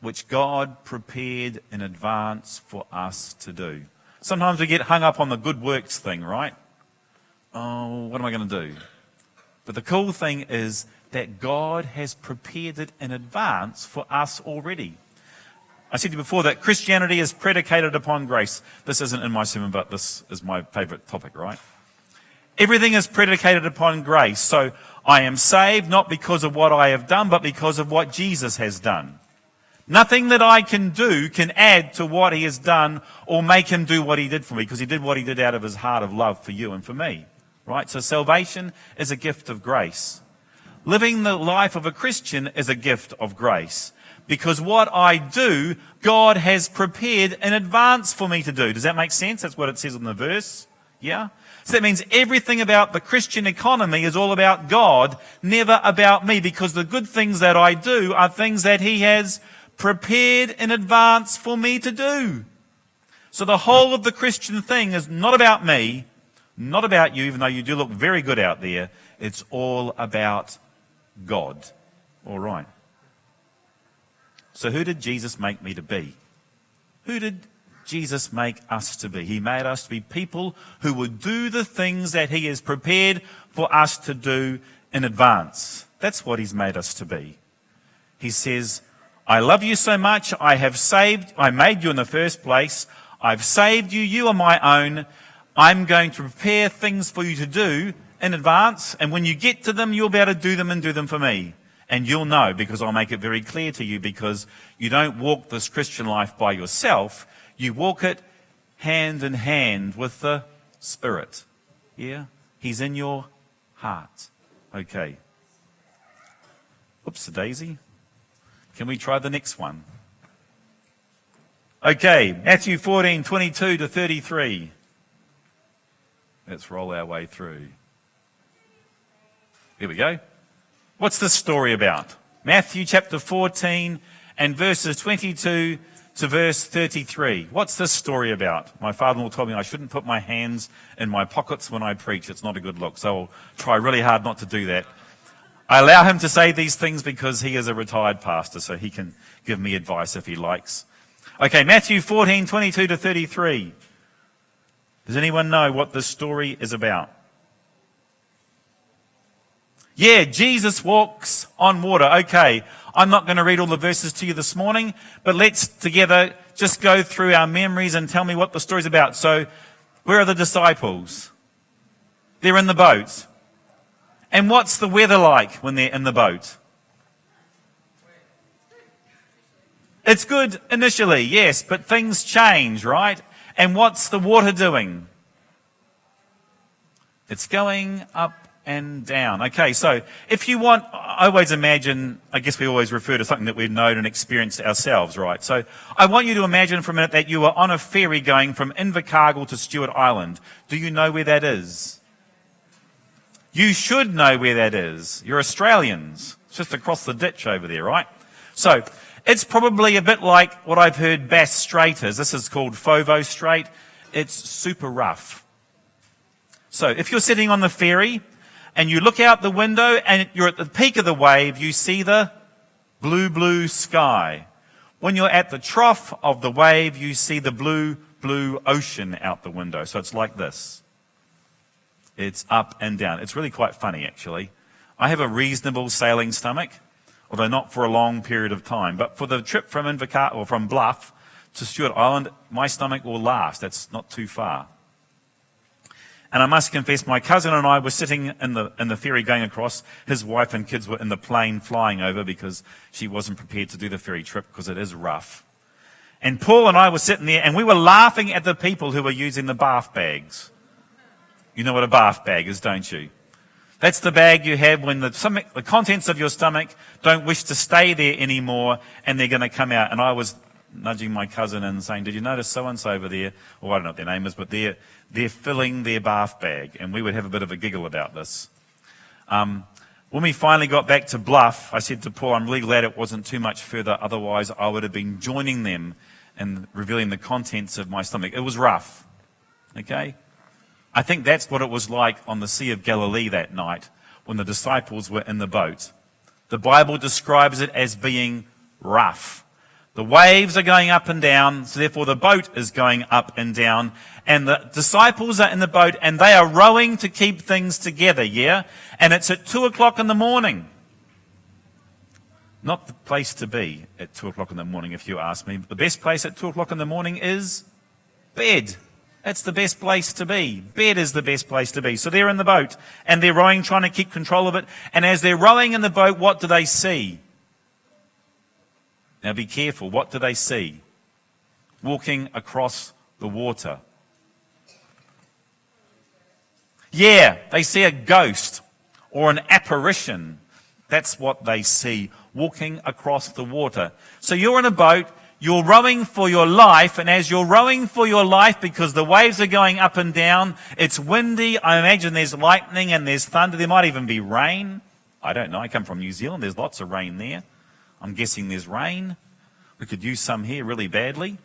which God prepared in advance for us to do. Sometimes we get hung up on the good works thing, right? Oh, what am I going to do? But the cool thing is that God has prepared it in advance for us already. I said to you before that Christianity is predicated upon grace. This isn't in my sermon, but this is my favourite topic, right? Everything is predicated upon grace. So I am saved not because of what I have done, but because of what Jesus has done. Nothing that I can do can add to what he has done or make him do what he did for me, because he did what he did out of his heart of love for you and for me. Right? So salvation is a gift of grace. Living the life of a Christian is a gift of grace, because what I do, God has prepared in advance for me to do. Does that make sense? That's what it says in the verse. Yeah? So that means everything about the Christian economy is all about God, never about me, because the good things that I do are things that he has prepared in advance for me to do. So the whole of the Christian thing is not about me, not about you, even though you do look very good out there. It's all about God. All right. So who did Jesus make me to be? Who did Jesus make us to be? He made us to be people who would do the things that he has prepared for us to do in advance. That's what he's made us to be. He says, I love you so much, I made you in the first place, I've saved you, you are my own, I'm going to prepare things for you to do in advance, and when you get to them, you'll be able to do them and do them for me. And you'll know, because I'll make it very clear to you, because you don't walk this Christian life by yourself, you walk it hand in hand with the Spirit. Yeah? He's in your heart. Okay. Oops-a-daisy. Can we try the next one? Okay, Matthew 14:22 to 33. Let's roll our way through. Here we go. What's this story about? Matthew chapter 14 and verses 22 to verse 33. What's this story about? My father-in-law told me I shouldn't put my hands in my pockets when I preach. It's not a good look, so I'll try really hard not to do that. I allow him to say these things because he is a retired pastor, so he can give me advice if he likes. Okay, Matthew 14:22 to 33. Does anyone know what this story is about? Yeah, Jesus walks on water. Okay, I'm not going to read all the verses to you this morning, but let's together just go through our memories and tell me what the story's about. So, where are the disciples? They're in the boat. And what's the weather like when they're in the boat? It's good initially, yes, but things change, right? And what's the water doing? It's going up and down. Okay, so if you want, I always imagine, I guess we always refer to something that we've known and experienced ourselves, right? So I want you to imagine for a minute that you are on a ferry going from Invercargill to Stewart Island. Do you know where that is? You should know where that is. You're Australians. It's just across the ditch over there, right? So it's probably a bit like what I've heard Bass Strait is. This is called Fovo Strait. It's super rough. So if you're sitting on the ferry and you look out the window and you're at the peak of the wave, you see the blue, blue sky. When you're at the trough of the wave, you see the blue, blue ocean out the window. So it's like this. It's up and down. It's really quite funny, actually. I have a reasonable sailing stomach, although not for a long period of time. But for the trip from Invercargill or from Bluff to Stewart Island, my stomach will last. That's not too far. And I must confess, my cousin and I were sitting in the ferry going across. His wife and kids were in the plane flying over because she wasn't prepared to do the ferry trip because it is rough. And Paul and I were sitting there and we were laughing at the people who were using the bath bags. You know what a bath bag is, don't you? That's the bag you have when the contents of your stomach don't wish to stay there anymore and they're going to come out. And I was nudging my cousin and saying, did you notice so-and-so over there? Or I don't know what their name is, but they're filling their bath bag. And we would have a bit of a giggle about this. When we finally got back to Bluff, I said to Paul, I'm really glad it wasn't too much further. Otherwise, I would have been joining them in revealing the contents of my stomach. It was rough. Okay? I think that's what it was like on the Sea of Galilee that night when the disciples were in the boat. The Bible describes it as being rough. The waves are going up and down, so therefore the boat is going up and down. And the disciples are in the boat and they are rowing to keep things together, yeah? And it's at 2 o'clock in the morning. Not the place to be at 2 o'clock in the morning, if you ask me. The best place at 2 o'clock in the morning is bed. That's the best place to be. Bed is the best place to be. So they're in the boat and they're rowing, trying to keep control of it. And as they're rowing in the boat, what do they see? Now be careful. What do they see? Walking across the water. Yeah, they see a ghost or an apparition. That's what they see, walking across the water. So you're in a boat. You're rowing for your life, and as you're rowing for your life, because the waves are going up and down, it's windy, I imagine there's lightning and there's thunder, there might even be rain. I don't know, I come from New Zealand, there's lots of rain there. I'm guessing there's rain. We could use some here really badly.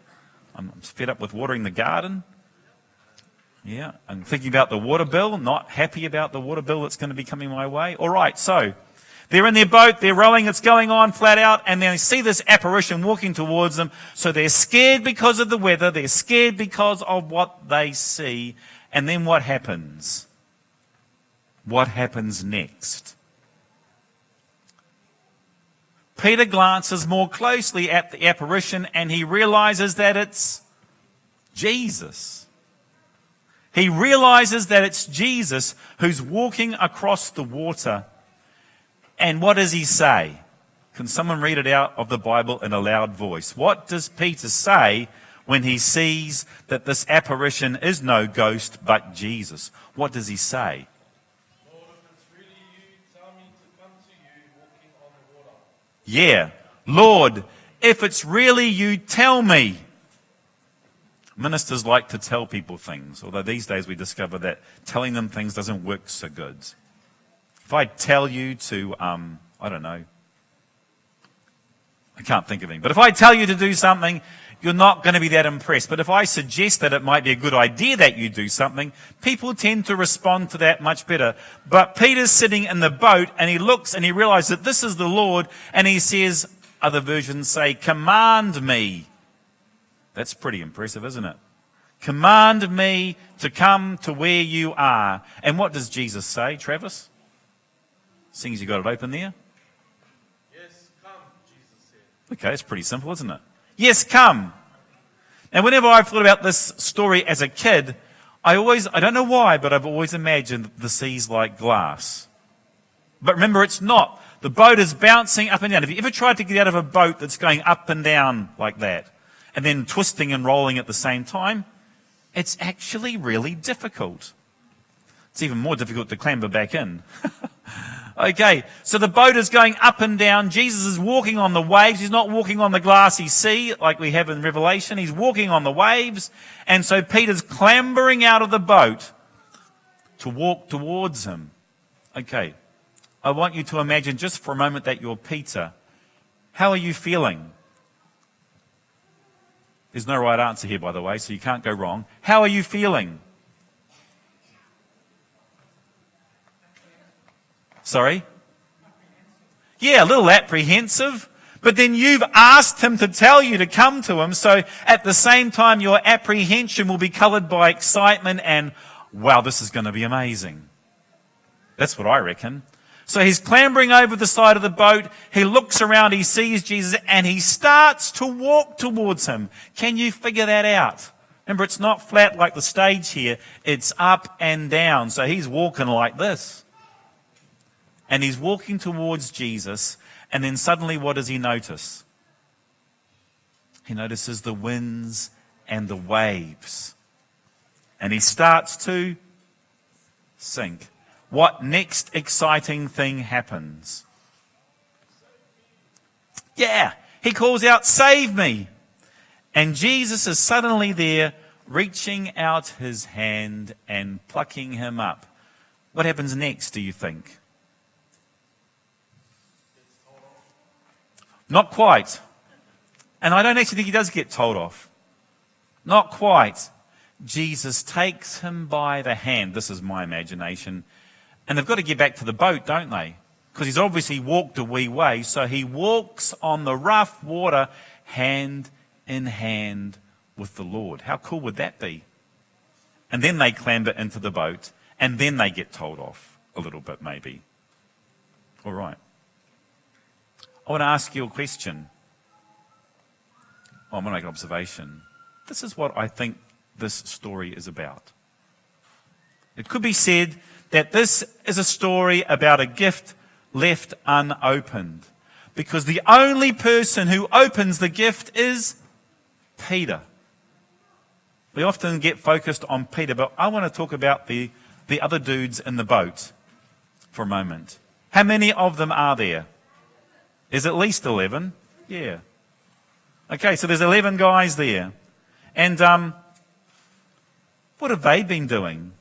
I'm fed up with watering the garden. Yeah, I'm thinking about the water bill, not happy about the water bill that's going to be coming my way. All right, so they're in their boat, they're rowing, it's going on flat out, and they see this apparition walking towards them. So they're scared because of the weather, they're scared because of what they see. And then what happens? What happens next? Peter glances more closely at the apparition and he realizes that it's Jesus. He realizes that it's Jesus who's walking across the water. And what does he say? Can someone read it out of the Bible in a loud voice? What does Peter say when he sees that this apparition is no ghost but Jesus? What does he say? Lord, if it's really you, tell me to come to you walking on the water. Yeah. Lord, if it's really you, tell me. Ministers like to tell people things, although these days we discover that telling them things doesn't work so good. If I tell you to, I don't know, I can't think of anything, but if I tell you to do something, you're not going to be that impressed. But if I suggest that it might be a good idea that you do something, people tend to respond to that much better. But Peter's sitting in the boat and he looks and he realizes that this is the Lord and he says, other versions say, command me. That's pretty impressive, isn't it? Command me to come to where you are. And what does Jesus say, Travis? Seeing as you got it open there. Yes, come, Jesus said. Okay, it's pretty simple, isn't it? Yes, come. Now, whenever I've thought about this story as a kid, I don't know why, but I've always imagined the sea's like glass. But remember, it's not. The boat is bouncing up and down. Have you ever tried to get out of a boat that's going up and down like that, and then twisting and rolling at the same time? It's actually really difficult. It's even more difficult to clamber back in. Okay, so the boat is going up and down. Jesus is walking on the waves. He's not walking on the glassy sea like we have in Revelation. He's walking on the waves. And so Peter's clambering out of the boat to walk towards him. Okay, I want you to imagine just for a moment that you're Peter. How are you feeling? There's no right answer here, by the way, so you can't go wrong. How are you feeling? Sorry? Yeah, a little apprehensive. But then you've asked him to tell you to come to him. So at the same time, your apprehension will be coloured by excitement and, wow, this is going to be amazing. That's what I reckon. So he's clambering over the side of the boat. He looks around, he sees Jesus, and he starts to walk towards him. Can you figure that out? Remember, it's not flat like the stage here. It's up and down. So he's walking like this. And he's walking towards Jesus, and then suddenly what does he notice? He notices the winds and the waves. And he starts to sink. what next exciting thing happens? Yeah, he calls out, "Save me." And Jesus is suddenly there, reaching out his hand and plucking him up. What happens next, do you think? Not quite. And I don't actually think he does get told off. Not quite. Jesus takes him by the hand. This is my imagination. And they've got to get back to the boat, don't they? Because he's obviously walked a wee way. So he walks on the rough water, hand in hand with the Lord. How cool would that be? And then they clamber into the boat, and then they get told off a little bit, maybe. All right. I want to ask you a question. I want to make an observation. This is what I think this story is about. It could be said that this is a story about a gift left unopened, because the only person who opens the gift is Peter. We often get focused on Peter, but I want to talk about the other dudes in the boat for a moment. How many of them are there? Is at least 11? Yeah. Okay, so there's 11 guys there. And what have they been doing?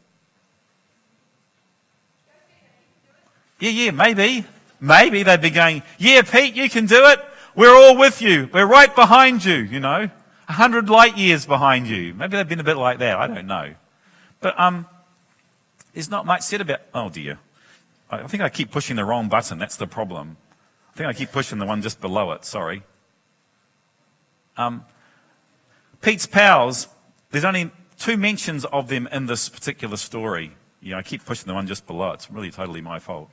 Yeah, maybe. Maybe they've been going, "Yeah, Pete, you can do it. We're all with you. We're right behind you, 100 light years behind you." Maybe they've been a bit like that. I don't know. But there's not much said about... Oh, dear. I think I keep pushing the wrong button. That's the problem. I think I keep pushing the one just below it. Sorry. Pete's pals, there's only 2 mentions of them in this particular story. I keep pushing the one just below. It's really totally my fault.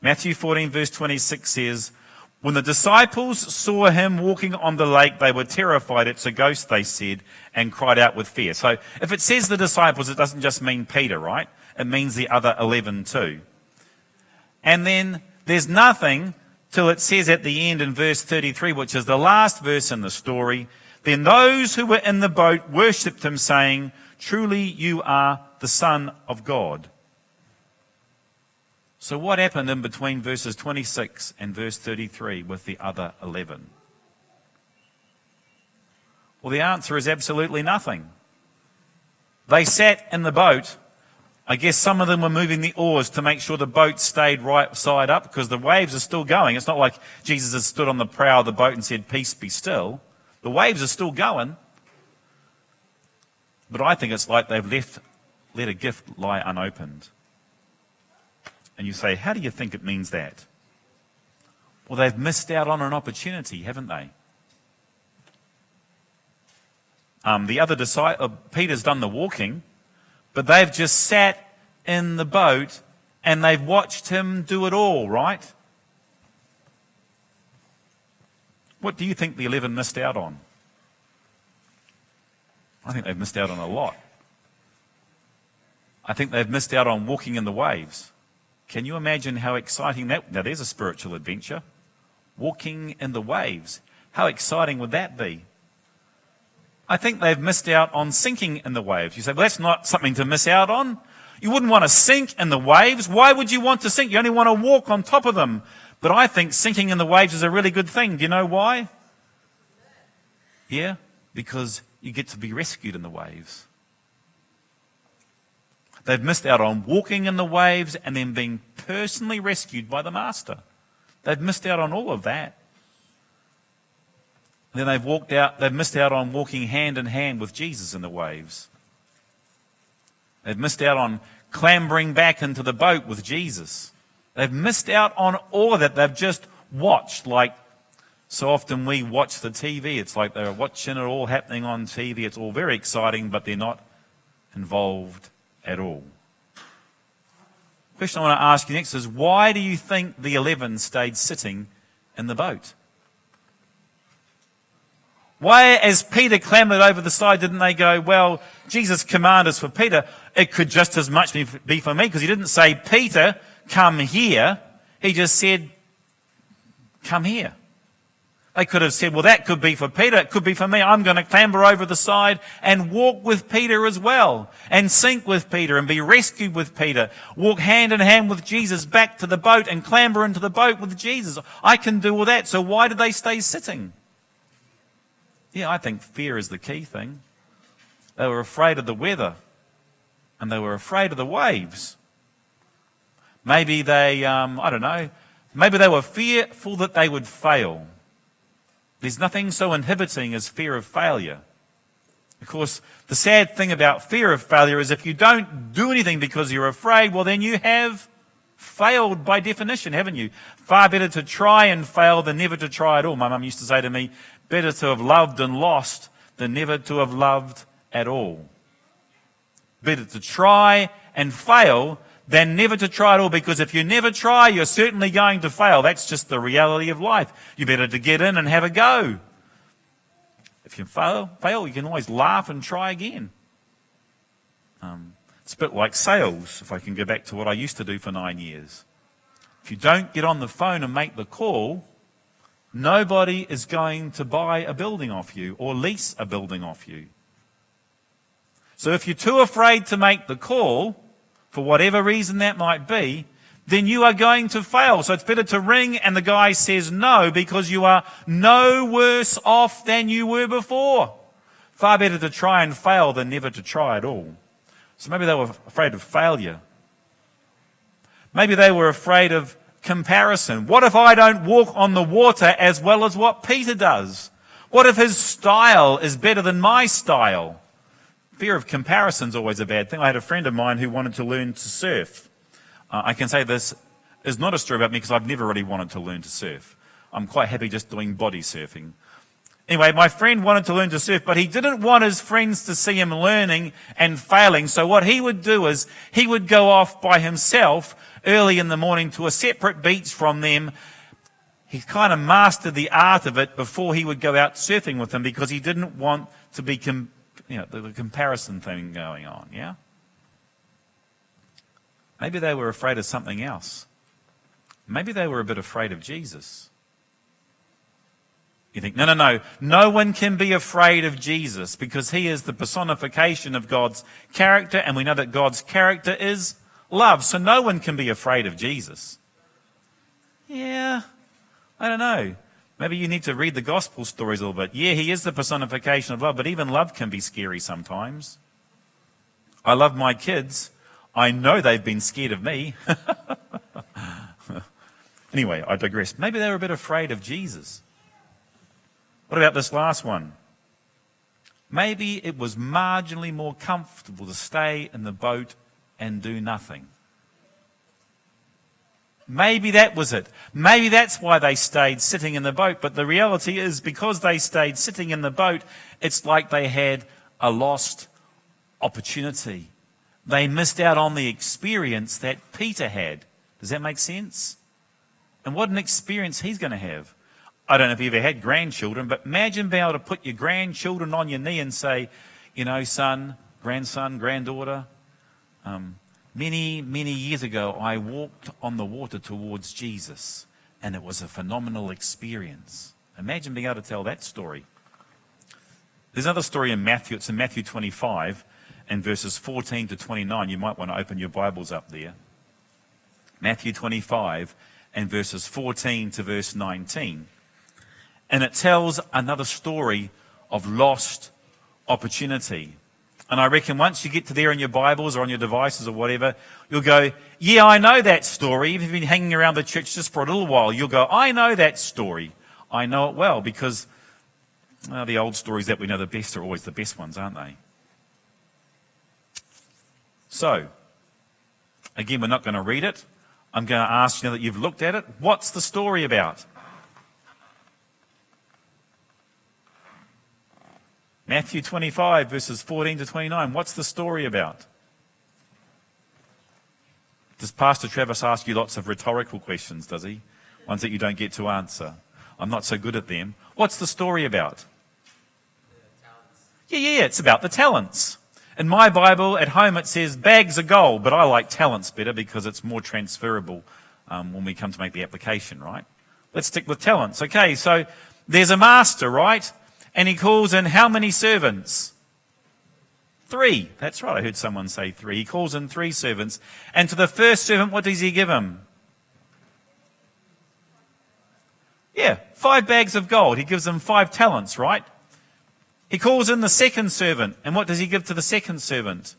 Matthew 14 verse 26 says, "When the disciples saw him walking on the lake, they were terrified. 'It's a ghost,' they said, and cried out with fear." So if it says the disciples, it doesn't just mean Peter, right? It means the other 11 too. And then there's nothing till it says at the end in verse 33, which is the last verse in the story, "Then those who were in the boat worshipped him, saying, 'Truly you are the Son of God.'" So what happened in between verses 26 and verse 33 with the other 11? Well, the answer is absolutely nothing. They sat in the boat. I guess some of them were moving the oars to make sure the boat stayed right side up, because the waves are still going. It's not like Jesus has stood on the prow of the boat and said, "Peace, be still." The waves are still going. But I think it's like they've let a gift lie unopened. And you say, how do you think it means that? Well, they've missed out on an opportunity, haven't they? The other Peter's done the walking, but they've just sat in the boat and they've watched him do it all, right? What do you think the 11 missed out on? I think they've missed out on a lot. I think they've missed out on walking in the waves. Can you imagine how exciting that... Now, there's a spiritual adventure. Walking in the waves. How exciting would that be? I think they've missed out on sinking in the waves. You say, well, that's not something to miss out on. You wouldn't want to sink in the waves. Why would you want to sink? You only want to walk on top of them. But I think sinking in the waves is a really good thing. Do you know why? Yeah, because you get to be rescued in the waves. They've missed out on walking in the waves and then being personally rescued by the Master. They've missed out on all of that. Then they've missed out on walking hand in hand with Jesus in the waves. They've missed out on clambering back into the boat with Jesus. They've missed out on all of that. They've just watched, like so often we watch the TV. It's like they're watching it all happening on TV. It's all very exciting, but they're not involved at all. The question I want to ask you next is, why do you think the 11 stayed sitting in the boat? Why, as Peter clambered over the side, didn't they go, well, Jesus commanded us for Peter. It could just as much be for me, because he didn't say, Peter, come here. He just said, come here. They could have said, well, that could be for Peter, it could be for me. I'm going to clamber over the side and walk with Peter as well, and sink with Peter and be rescued with Peter. Walk hand in hand with Jesus back to the boat and clamber into the boat with Jesus. I can do all that. So why did they stay sitting? Yeah, I think fear is the key thing. They were afraid of the weather, and they were afraid of the waves. Maybe they, I don't know, maybe they were fearful that they would fail. There's nothing so inhibiting as fear of failure. Of course, the sad thing about fear of failure is if you don't do anything because you're afraid, well, then you have failed by definition, haven't you? Far better to try and fail than never to try at all. My mum used to say to me, better to have loved and lost than never to have loved at all. Better to try and fail than never to try at all, because if you never try, you're certainly going to fail. That's just the reality of life. You better to get in and have a go. If you fail, you can always laugh and try again. It's a bit like sales, if I can go back to what I used to do for 9 years. If you don't get on the phone and make the call, nobody is going to buy a building off you or lease a building off you. So if you're too afraid to make the call, for whatever reason that might be, then you are going to fail. So it's better to ring and the guy says no, because you are no worse off than you were before. Far better to try and fail than never to try at all. So maybe they were afraid of failure. Maybe they were afraid of comparison. What if I don't walk on the water as well as what Peter does? What if his style is better than my style? Fear of comparison is always a bad thing. I had a friend of mine who wanted to learn to surf. I can say this is not a story about me because I've never really wanted to learn to surf. I'm quite happy just doing body surfing. Anyway, my friend wanted to learn to surf, but he didn't want his friends to see him learning and failing. So what he would do is he would go off by himself early in the morning to a separate beach from them. He kind of mastered the art of it before he would go out surfing with them, because he didn't want to be the comparison thing going on, yeah? Maybe they were afraid of something else. Maybe they were a bit afraid of Jesus. You think, no one can be afraid of Jesus because he is the personification of God's character, and we know that God's character is love, so no one can be afraid of Jesus. Yeah, I don't know. Maybe you need to read the gospel stories a little bit. Yeah, he is the personification of love, but even love can be scary sometimes. I love my kids. I know they've been scared of me. Anyway, I digress. Maybe they were a bit afraid of Jesus. What about this last one? Maybe it was marginally more comfortable to stay in the boat and do nothing. Maybe that was it. Maybe that's why they stayed sitting in the boat. But the reality is, because they stayed sitting in the boat, it's like they had a lost opportunity. They missed out on the experience that Peter had. Does that make sense? And what an experience he's going to have. I don't know if you ever had grandchildren, but imagine being able to put your grandchildren on your knee and say, son, grandson, granddaughter, many years ago, I walked on the water towards Jesus, and it was a phenomenal experience. Imagine being able to tell that story. There's another story in Matthew. It's in Matthew 25 and verses 14 to 29. You might want to open your Bibles up there. Matthew 25 and verses 14 to verse 19. And it tells another story of lost opportunity. And I reckon once you get to there in your Bibles or on your devices or whatever, you'll go, yeah, I know that story. If you've been hanging around the church just for a little while, you'll go, I know that story. I know it well, because the old stories that we know the best are always the best ones, aren't they? So, again, we're not going to read it. I'm going to ask you, now that you've looked at it, what's the story about? Matthew 25, verses 14 to 29. What's the story about? Does Pastor Travis ask you lots of rhetorical questions, does he? Ones that you don't get to answer. I'm not so good at them. What's the story about? Yeah, it's about the talents. In my Bible at home it says bags of gold, but I like talents better because it's more transferable when we come to make the application, right? Let's stick with talents. Okay, so there's a master, right? And he calls in how many servants? 3. That's right, I heard someone say 3. He calls in 3 servants. And to the first servant, what does he give him? 5 bags of gold. He gives them 5 talents, right? He calls in the second servant. And what does he give to the second servant?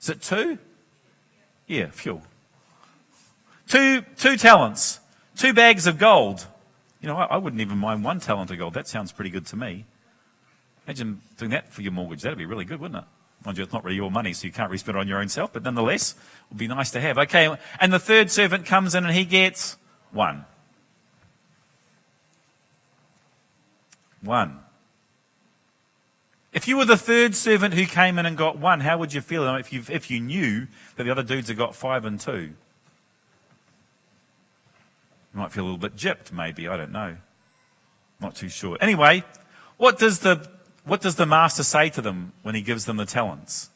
Is it 2? Yeah, fuel. 2 talents. 2 bags of gold. You know, I wouldn't even mind 1 talent of gold. That sounds pretty good to me. Imagine doing that for your mortgage. That'd be really good, wouldn't it? Mind you, it's not really your money, so you can't really spend it on your own self, but nonetheless, it would be nice to have. Okay, and the third servant comes in and he gets 1. 1. If you were the third servant who came in and got 1, how would you feel if you knew that the other dudes had got 5 and 2? You might feel a little bit gypped, maybe. I don't know. Not too sure. Anyway, what does the master say to them when he gives them the talents?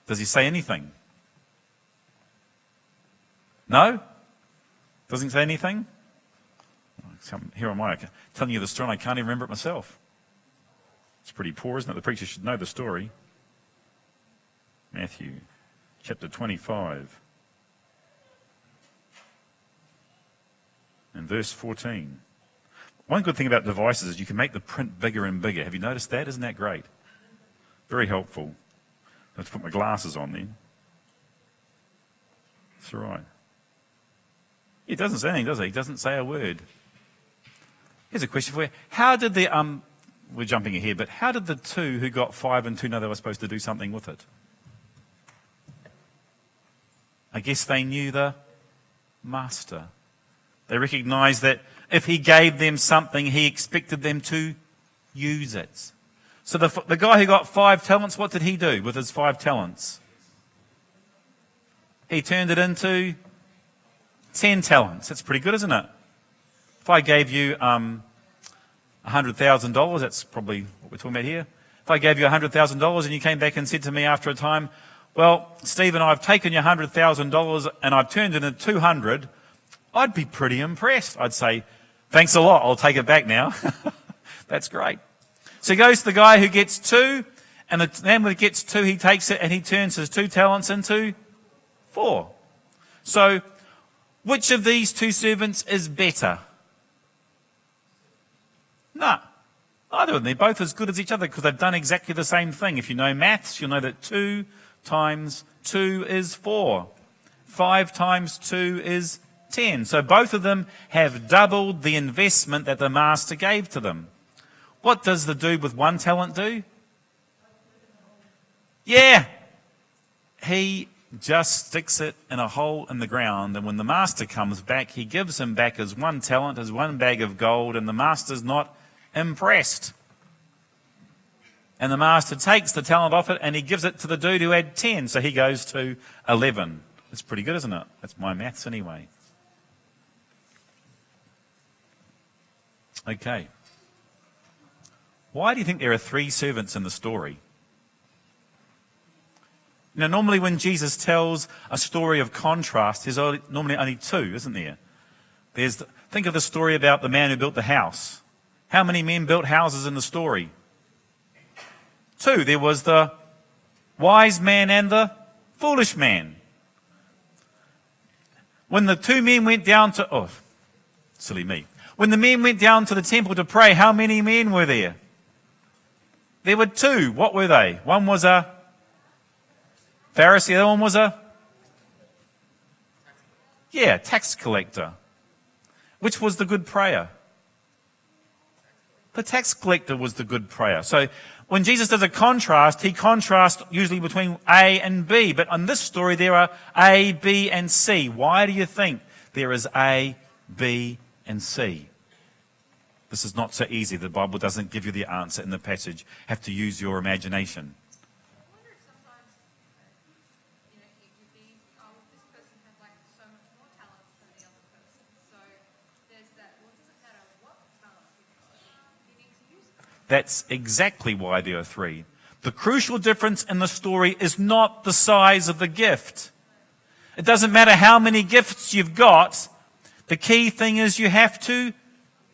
Does he say anything? No? Doesn't say anything? Here am I telling you the story and I can't even remember it myself. It's pretty poor, isn't it? The preacher should know the story. Matthew chapter 25 and verse 14. One good thing about devices is you can make the print bigger and bigger. Have you noticed that? Isn't that great? Very helpful. I have to put my glasses on then. That's all right. He doesn't say anything, does he? He doesn't say a word. Here's a question for you. How did we're jumping ahead, but how did the 2 who got 5 and 2 know they were supposed to do something with it? I guess they knew the master. They recognized that if he gave them something, he expected them to use it. So the guy who got 5 talents, what did he do with his 5 talents? He turned it into 10 talents. That's pretty good, isn't it? If I gave you $100,000, that's probably what we're talking about here. If I gave you $100,000 and you came back and said to me after a time, well, Stephen, I've taken your $100,000 and I've turned it into 200, I'd be pretty impressed. I'd say, thanks a lot, I'll take it back now. That's great. So he goes to the guy who gets 2, and the man who gets 2, he takes it and he turns his 2 talents into 4. So, which of these 2 servants is better? No, neither of them. They're both as good as each other because they've done exactly the same thing. If you know maths, you'll know that 2 times 2 is 4. 5 times 2 is 10. So both of them have doubled the investment that the master gave to them. What does the dude with 1 talent do? Yeah, he just sticks it in a hole in the ground, and when the master comes back, he gives him back his 1 talent, his 1 bag of gold, and the master's not impressed. And the master takes the talent off it and he gives it to the dude who had 10, so he goes to 11. That's pretty good, isn't it? That's my maths anyway. Okay. Why do you think there are 3 servants in the story? Now, normally when Jesus tells a story of contrast, there's normally only 2, isn't there? Think of the story about the man who built the house. How many men built houses in the story? 2. There was the wise man and the foolish man. When the 2 men went down to... Oh, silly me. When the men went down to the temple to pray, how many men were there? There were 2. What were they? One was a Pharisee, the other one was a... tax collector. Which was the good prayer? The tax collector was the good prayer. So when Jesus does a contrast, he contrasts usually between A and B. But on this story, there are A, B, and C. Why do you think there is A, B, and C? This is not so easy. The Bible doesn't give you the answer in the passage. You have to use your imagination. That's exactly why there are 3. The crucial difference in the story is not the size of the gift. It doesn't matter how many gifts you've got. The key thing is you have to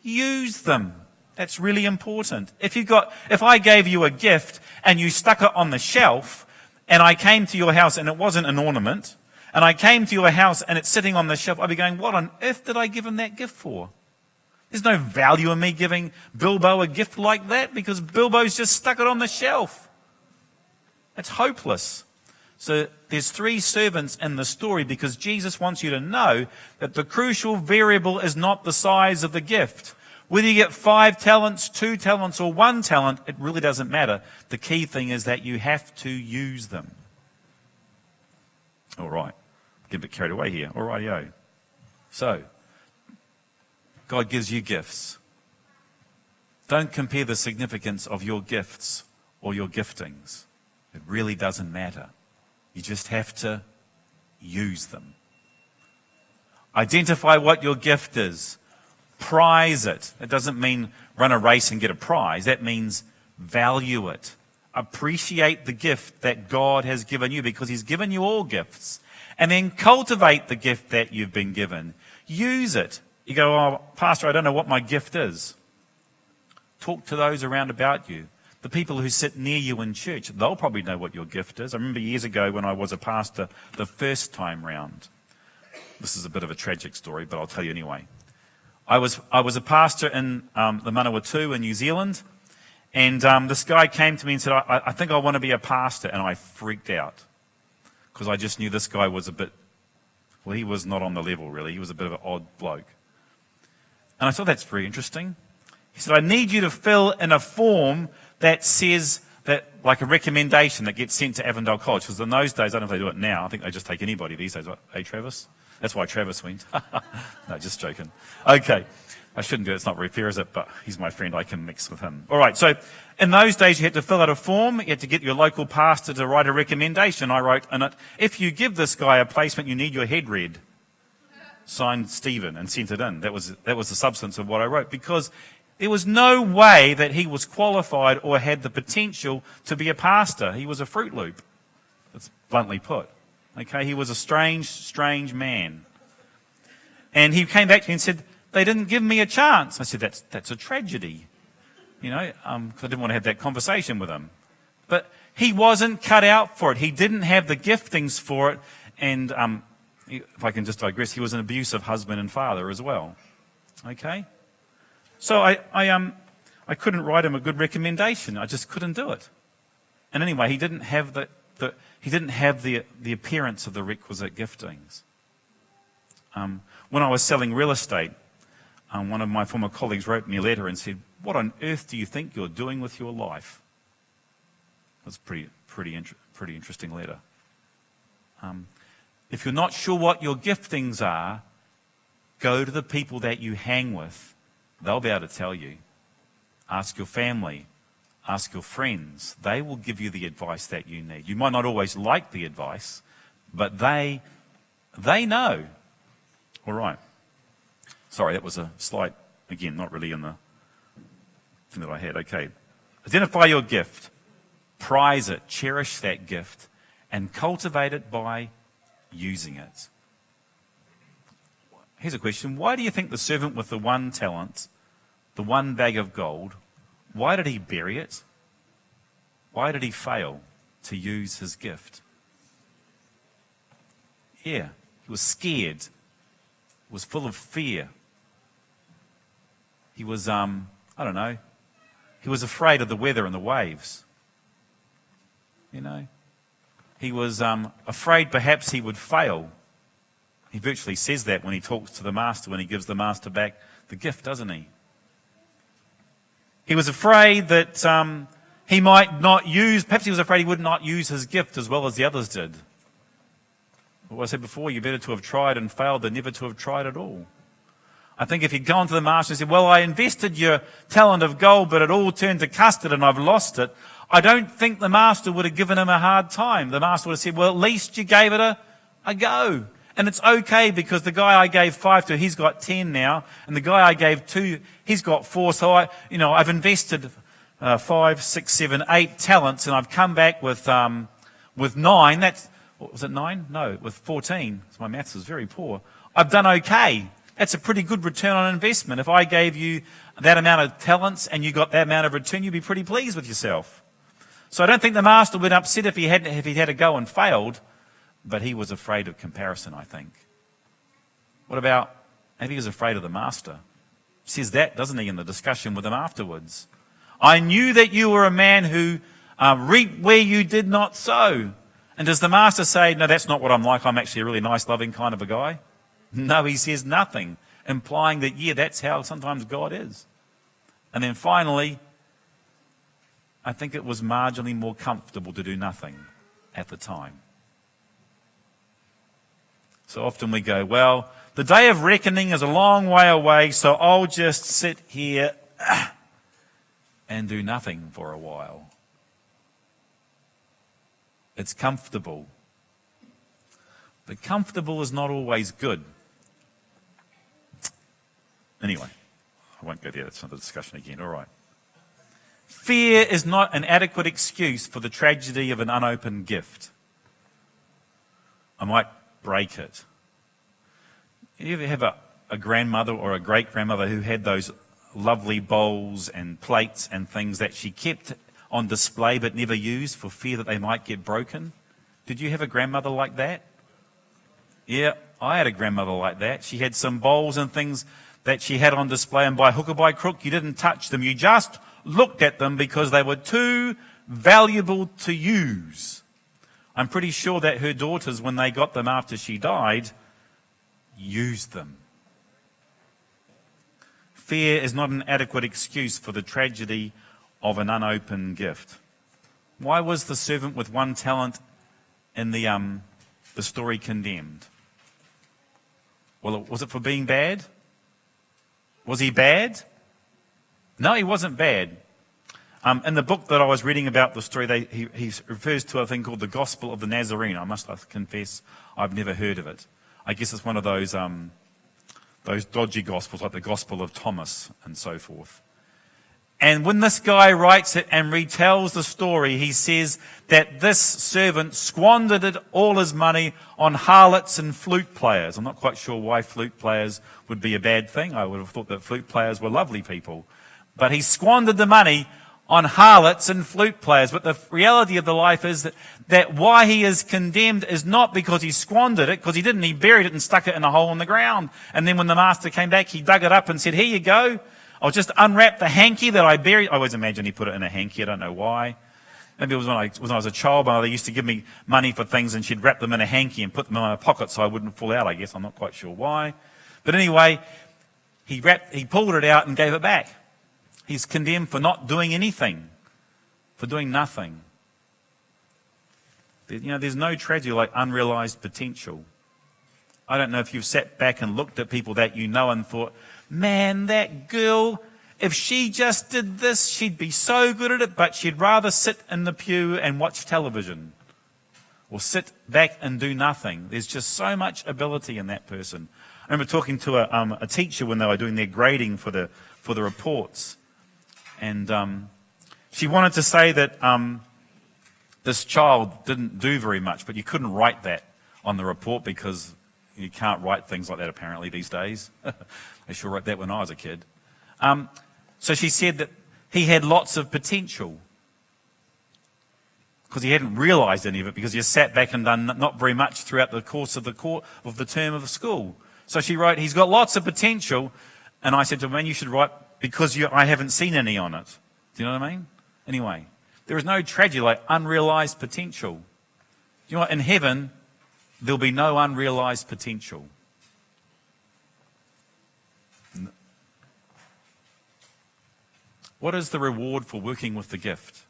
use them. That's really important. If I gave you a gift and you stuck it on the shelf, and I came to your house and it wasn't an ornament, and I came to your house and it's sitting on the shelf, I'd be going, what on earth did I give him that gift for? There's no value in me giving Bilbo a gift like that because Bilbo's just stuck it on the shelf. It's hopeless. So there's 3 servants in the story because Jesus wants you to know that the crucial variable is not the size of the gift. Whether you get 5 talents, 2 talents, or 1 talent, it really doesn't matter. The key thing is that you have to use them. All right. Get a bit carried away here. All righty-o. So, God gives you gifts. Don't compare the significance of your gifts or your giftings. It really doesn't matter. You just have to use them. Identify what your gift is. Prize it. It doesn't mean run a race and get a prize. That means value it. Appreciate the gift that God has given you because he's given you all gifts. And then cultivate the gift that you've been given. Use it. You go, oh, Pastor, I don't know what my gift is. Talk to those around about you. The people who sit near you in church, they'll probably know what your gift is. I remember years ago when I was a pastor the first time round. This is a bit of a tragic story, but I'll tell you anyway. I was a pastor in the Manawatu in New Zealand, and this guy came to me and said, I think I want to be a pastor, and I freaked out because I just knew this guy was he was not on the level really. He was a bit of an odd bloke. And I thought, that's very interesting. He said, I need you to fill in a form that says that, like a recommendation that gets sent to Avondale College, because in those days, I don't know if they do it now, I think they just take anybody these days. Hey, Travis? That's why Travis went. No, just joking. Okay. I shouldn't do it. It's not very fair, is it? But he's my friend. I can mix with him. All right. So in those days, you had to fill out a form. You had to get your local pastor to write a recommendation. I wrote in it, if you give this guy a placement, you need your head read. Signed Stephen and sent it in. That was the substance of what I wrote because there was no way that he was qualified or had the potential to be a pastor. He was a Fruit Loop. That's bluntly put. Okay, he was a strange man. And he came back to me and said, they didn't give me a chance. I said, that's a tragedy. Because I didn't want to have that conversation with him. But he wasn't cut out for it. He didn't have the giftings for it. And if I can just digress, he was an abusive husband and father as well. Okay? So I couldn't write him a good recommendation. I just couldn't do it. And anyway, he didn't have the appearance of the requisite giftings. When I was selling real estate, one of my former colleagues wrote me a letter and said, what on earth do you think you're doing with your life? That's a pretty interesting letter. If you're not sure what your giftings are, go to the people that you hang with. They'll be able to tell you. Ask your family. Ask your friends. They will give you the advice that you need. You might not always like the advice, but they know. All right. Sorry, that was a slight, again, not really in the thing that I had. Okay. Identify your gift. Prize it. Cherish that gift. And cultivate it by using it. Here's a question. Why do you think the servant with the 1 talent, the 1 bag of gold, why did he bury it? Why did he fail to use his gift? Yeah, he was scared. He was full of fear. He was, he was afraid of the weather and the waves. He was afraid perhaps he would fail. He virtually says that when he talks to the master, when he gives the master back the gift, doesn't he? He was afraid that he might not use, perhaps he was afraid he would not use his gift as well as the others did. What I said before, you're better to have tried and failed than never to have tried at all. I think if he'd gone to the master and said, well, I invested your talent of gold, but it all turned to custard and I've lost it, I don't think the master would have given him a hard time. The master would have said, well, at least you gave it a go. And it's okay because the guy I gave 5 to, he's got 10 now. And the guy I gave 2, he's got 4. So I've invested 5, 6, 7, 8 talents and I've come back with 9. Was it 9? No, with 14. So my maths is very poor. I've done okay. That's a pretty good return on investment. If I gave you that amount of talents and you got that amount of return, you'd be pretty pleased with yourself. So I don't think the master would be upset if he had a go and failed, but he was afraid of comparison, I think. What about if he was afraid of the master? He says that, doesn't he, in the discussion with him afterwards? I knew that you were a man who reaped where you did not sow. And does the master say, no, that's not what I'm like. I'm actually a really nice, loving kind of a guy? No, he says nothing, implying that, yeah, that's how sometimes God is. And then finally, I think it was marginally more comfortable to do nothing at the time. So often we go, well, the day of reckoning is a long way away, so I'll just sit here and do nothing for a while. It's comfortable. But comfortable is not always good. Anyway, I won't go there. That's another discussion again. All right. Fear is not an adequate excuse for the tragedy of an unopened gift. I might break it. You ever have a grandmother or a great-grandmother who had those lovely bowls and plates and things that she kept on display but never used for fear that they might get broken? Did you have a grandmother like that? Yeah, I had a grandmother like that. She had some bowls and things that she had on display, and by hook or by crook, you didn't touch them. You just looked at them because they were too valuable to use. I'm pretty sure that her daughters, when they got them after she died, used them. Fear is not an adequate excuse for the tragedy of an unopened gift. Why was the servant with one talent in the story condemned? Well, was it for being bad? Was he bad? No, he wasn't bad. In the book that I was reading about the story, he refers to a thing called the Gospel of the Nazarene. I confess I've never heard of it. I guess it's one of those dodgy gospels, like the Gospel of Thomas and so forth. And when this guy writes it and retells the story, he says that this servant squandered all his money on harlots and flute players. I'm not quite sure why flute players would be a bad thing. I would have thought that flute players were lovely people. But he squandered the money on harlots and flute players. But the reality of the life is that why he is condemned is not because he squandered it, because he didn't. He buried it and stuck it in a hole in the ground. And then when the master came back, he dug it up and said, here you go. I'll just unwrap the hanky that I buried. I always imagine he put it in a hanky. I don't know why. Maybe it was when I was a child. My mother used to give me money for things and she'd wrap them in a hanky and put them in my pocket so I wouldn't fall out, I guess. I'm not quite sure why. But anyway, he pulled it out and gave it back. He's condemned for not doing anything, for doing nothing. There's no tragedy like unrealized potential. I don't know if you've sat back and looked at people that you know and thought, man, that girl, if she just did this, she'd be so good at it, but she'd rather sit in the pew and watch television or sit back and do nothing. There's just so much ability in that person. I remember talking to a teacher when they were doing their grading for the reports, and she wanted to say that this child didn't do very much, but you couldn't write that on the report because you can't write things like that apparently these days. I sure wrote that when I was a kid. So she said that he had lots of potential because he hadn't realised any of it because he sat back and done not very much throughout the course of the term of the school. So she wrote, he's got lots of potential. And I said to him, man, you should write because I haven't seen any on it. Do you know what I mean? Anyway, there is no tragedy like unrealised potential. Do you know what? In heaven, there'll be no unrealised potential. What is the reward for working with the gift?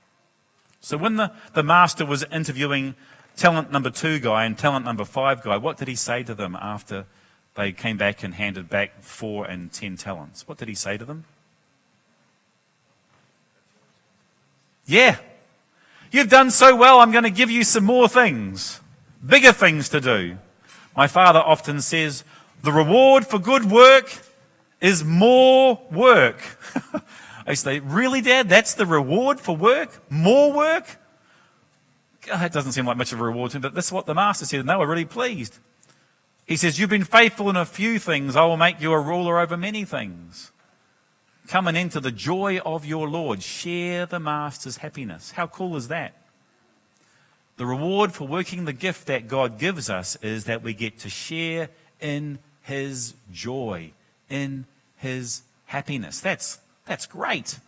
So when the master was interviewing talent number 2 guy and talent number 5 guy, what did he say to them after they came back and handed back 4 and 10 talents? What did he say to them? Yeah, you've done so well, I'm going to give you some more things, bigger things to do. My father often says, the reward for good work is more work. I say, really, Dad? That's the reward for work? More work? God, that doesn't seem like much of a reward to him, but that's what the master said, and they were really pleased. He says, you've been faithful in a few things, I will make you a ruler over many things. Come and enter the joy of your Lord. Share the Master's happiness. How cool is that? The reward for working the gift that God gives us is that we get to share in his joy, in his happiness. That's great.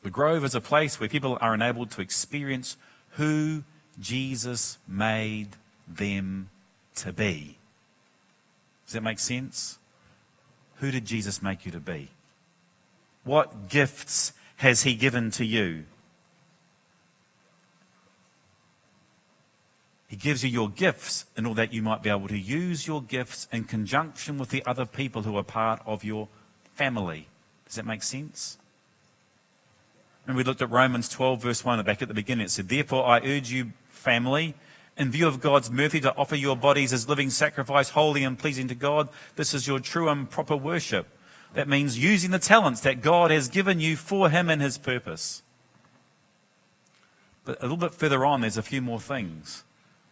The Grove is a place where people are enabled to experience who Jesus made them to be. Does that make sense? Who did Jesus make you to be? What gifts has he given to you? He gives you your gifts in order that you might be able to use your gifts in conjunction with the other people who are part of your family. Does that make sense? And we looked at Romans 12 verse 1 back at the beginning. It said, therefore I urge you, family, in view of God's mercy, to offer your bodies as living sacrifice, holy and pleasing to God. This is your true and proper worship. That means using the talents that God has given you for him and his purpose. But a little bit further on, there's a few more things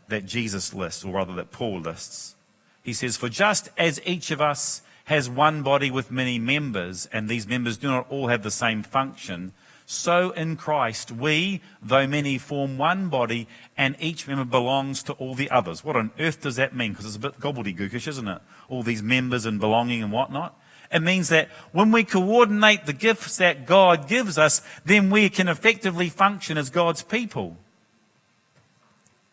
that Jesus lists, or rather that Paul lists. He says, for just as each of us has one body with many members, and these members do not all have the same function, so in Christ we, though many, form one body, and each member belongs to all the others. What on earth does that mean? Because it's a bit gobbledygookish, isn't it? All these members and belonging and whatnot. It means that when we coordinate the gifts that God gives us, then we can effectively function as God's people.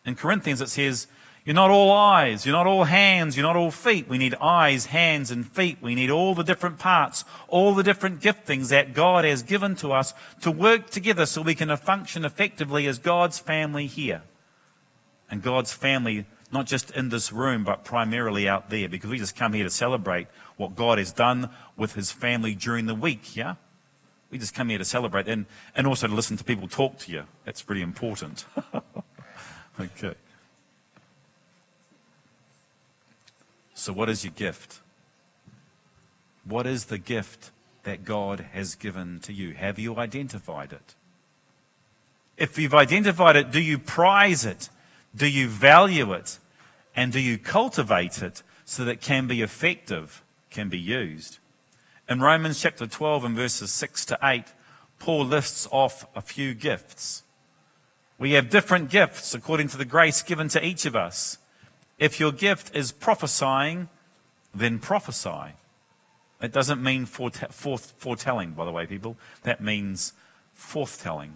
In Corinthians it says, you're not all eyes, you're not all hands, you're not all feet. We need eyes, hands, and feet. We need all the different parts, all the different giftings that God has given to us to work together so we can function effectively as God's family here. And God's family, not just in this room, but primarily out there, because we just come here to celebrate what God has done with his family during the week, yeah? We just come here to celebrate and also to listen to people talk to you. That's pretty important. Okay. So what is your gift? What is the gift that God has given to you? Have you identified it? If you've identified it, do you prize it? Do you value it? And do you cultivate it so that it can be effective, can be used? In Romans chapter 12 and verses 6 to 8, Paul lists off a few gifts. We have different gifts according to the grace given to each of us. If your gift is prophesying, then prophesy. It doesn't mean foretelling, by the way, people. That means forthtelling.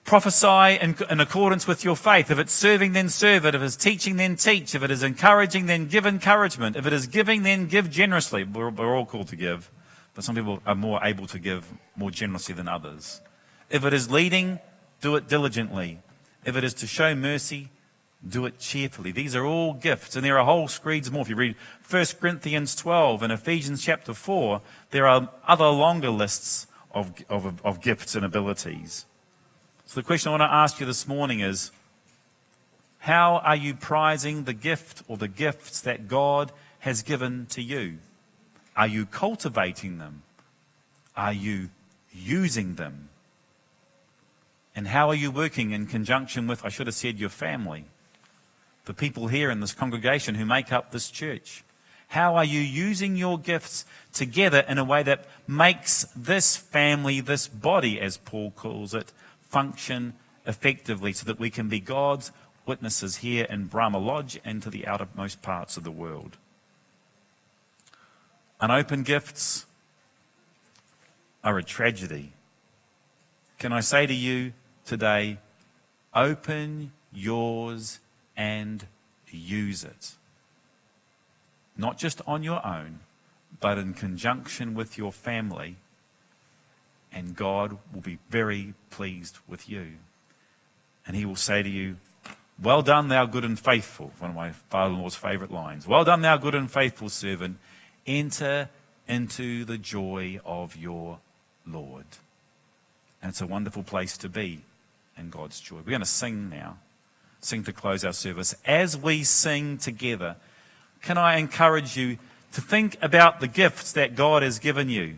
Prophesy in accordance with your faith. If it's serving, then serve it. If it's teaching, then teach. If it is encouraging, then give encouragement. If it is giving, then give generously. We're all called to give, but some people are more able to give more generously than others. If it is leading, do it diligently. If it is to show mercy, do it cheerfully. These are all gifts, and there are whole screeds more. If you read 1 Corinthians 12 and Ephesians chapter 4, there are other longer lists of gifts and abilities. So the question I want to ask you this morning is, how are you prizing the gift or the gifts that God has given to you? Are you cultivating them? Are you using them? And how are you working in conjunction with, I should have said, your family? The people here in this congregation who make up this church. How are you using your gifts together in a way that makes this family, this body, as Paul calls it, function effectively so that we can be God's witnesses here in Brahma Lodge and to the outermost parts of the world? Unopened gifts are a tragedy. Can I say to you today, open yours and use it. Not just on your own, but in conjunction with your family, and God will be very pleased with you. And he will say to you, well done, thou good and faithful, one of my father-in-law's favourite lines. Well done, thou good and faithful servant. Enter into the joy of your Lord. And it's a wonderful place to be in God's joy. We're going to sing now. Sing to close our service. As we sing together, can I encourage you to think about the gifts that God has given you?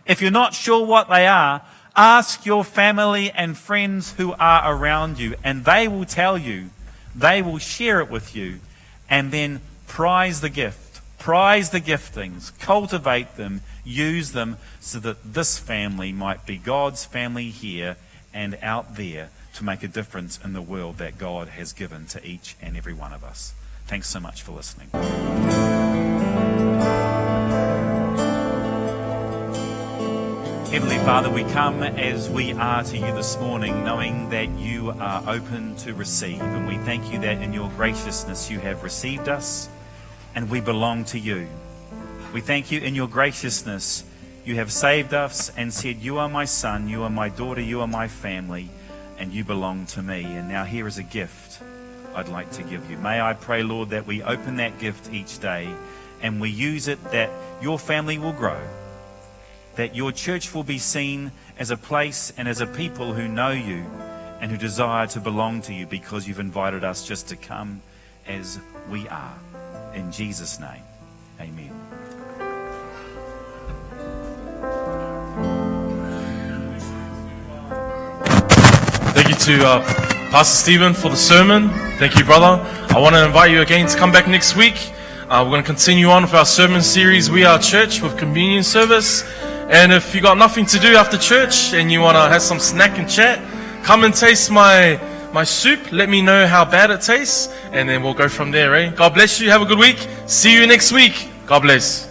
If you're not sure what they are, Ask your family and friends who are around you, and they will tell you, they will share it with you, and then prize the gift, prize the giftings, cultivate them, use them so that this family might be God's family here and out there to make a difference in the world that God has given to each and every one of us. Thanks so much for listening. Heavenly Father, we come as we are to you this morning, knowing that you are open to receive. And we thank you that in your graciousness you have received us and we belong to you. We thank you in your graciousness you have saved us and said, you are my son, you are my daughter, you are my family, and you belong to me. And now here is a gift I'd like to give you. May I pray, Lord, that we open that gift each day and we use it that your family will grow, that your church will be seen as a place and as a people who know you and who desire to belong to you because you've invited us just to come as we are. In Jesus' name, amen. Thank you to Pastor Stephen for the sermon. Thank you, brother. I want to invite you again to come back next week. We're going to continue on with our sermon series, We Are Church, with communion service. And if you got nothing to do after church and you want to have some snack and chat, come and taste my soup. Let me know how bad it tastes, and then we'll go from there, eh? God bless you. Have a good week. See you next week. God bless.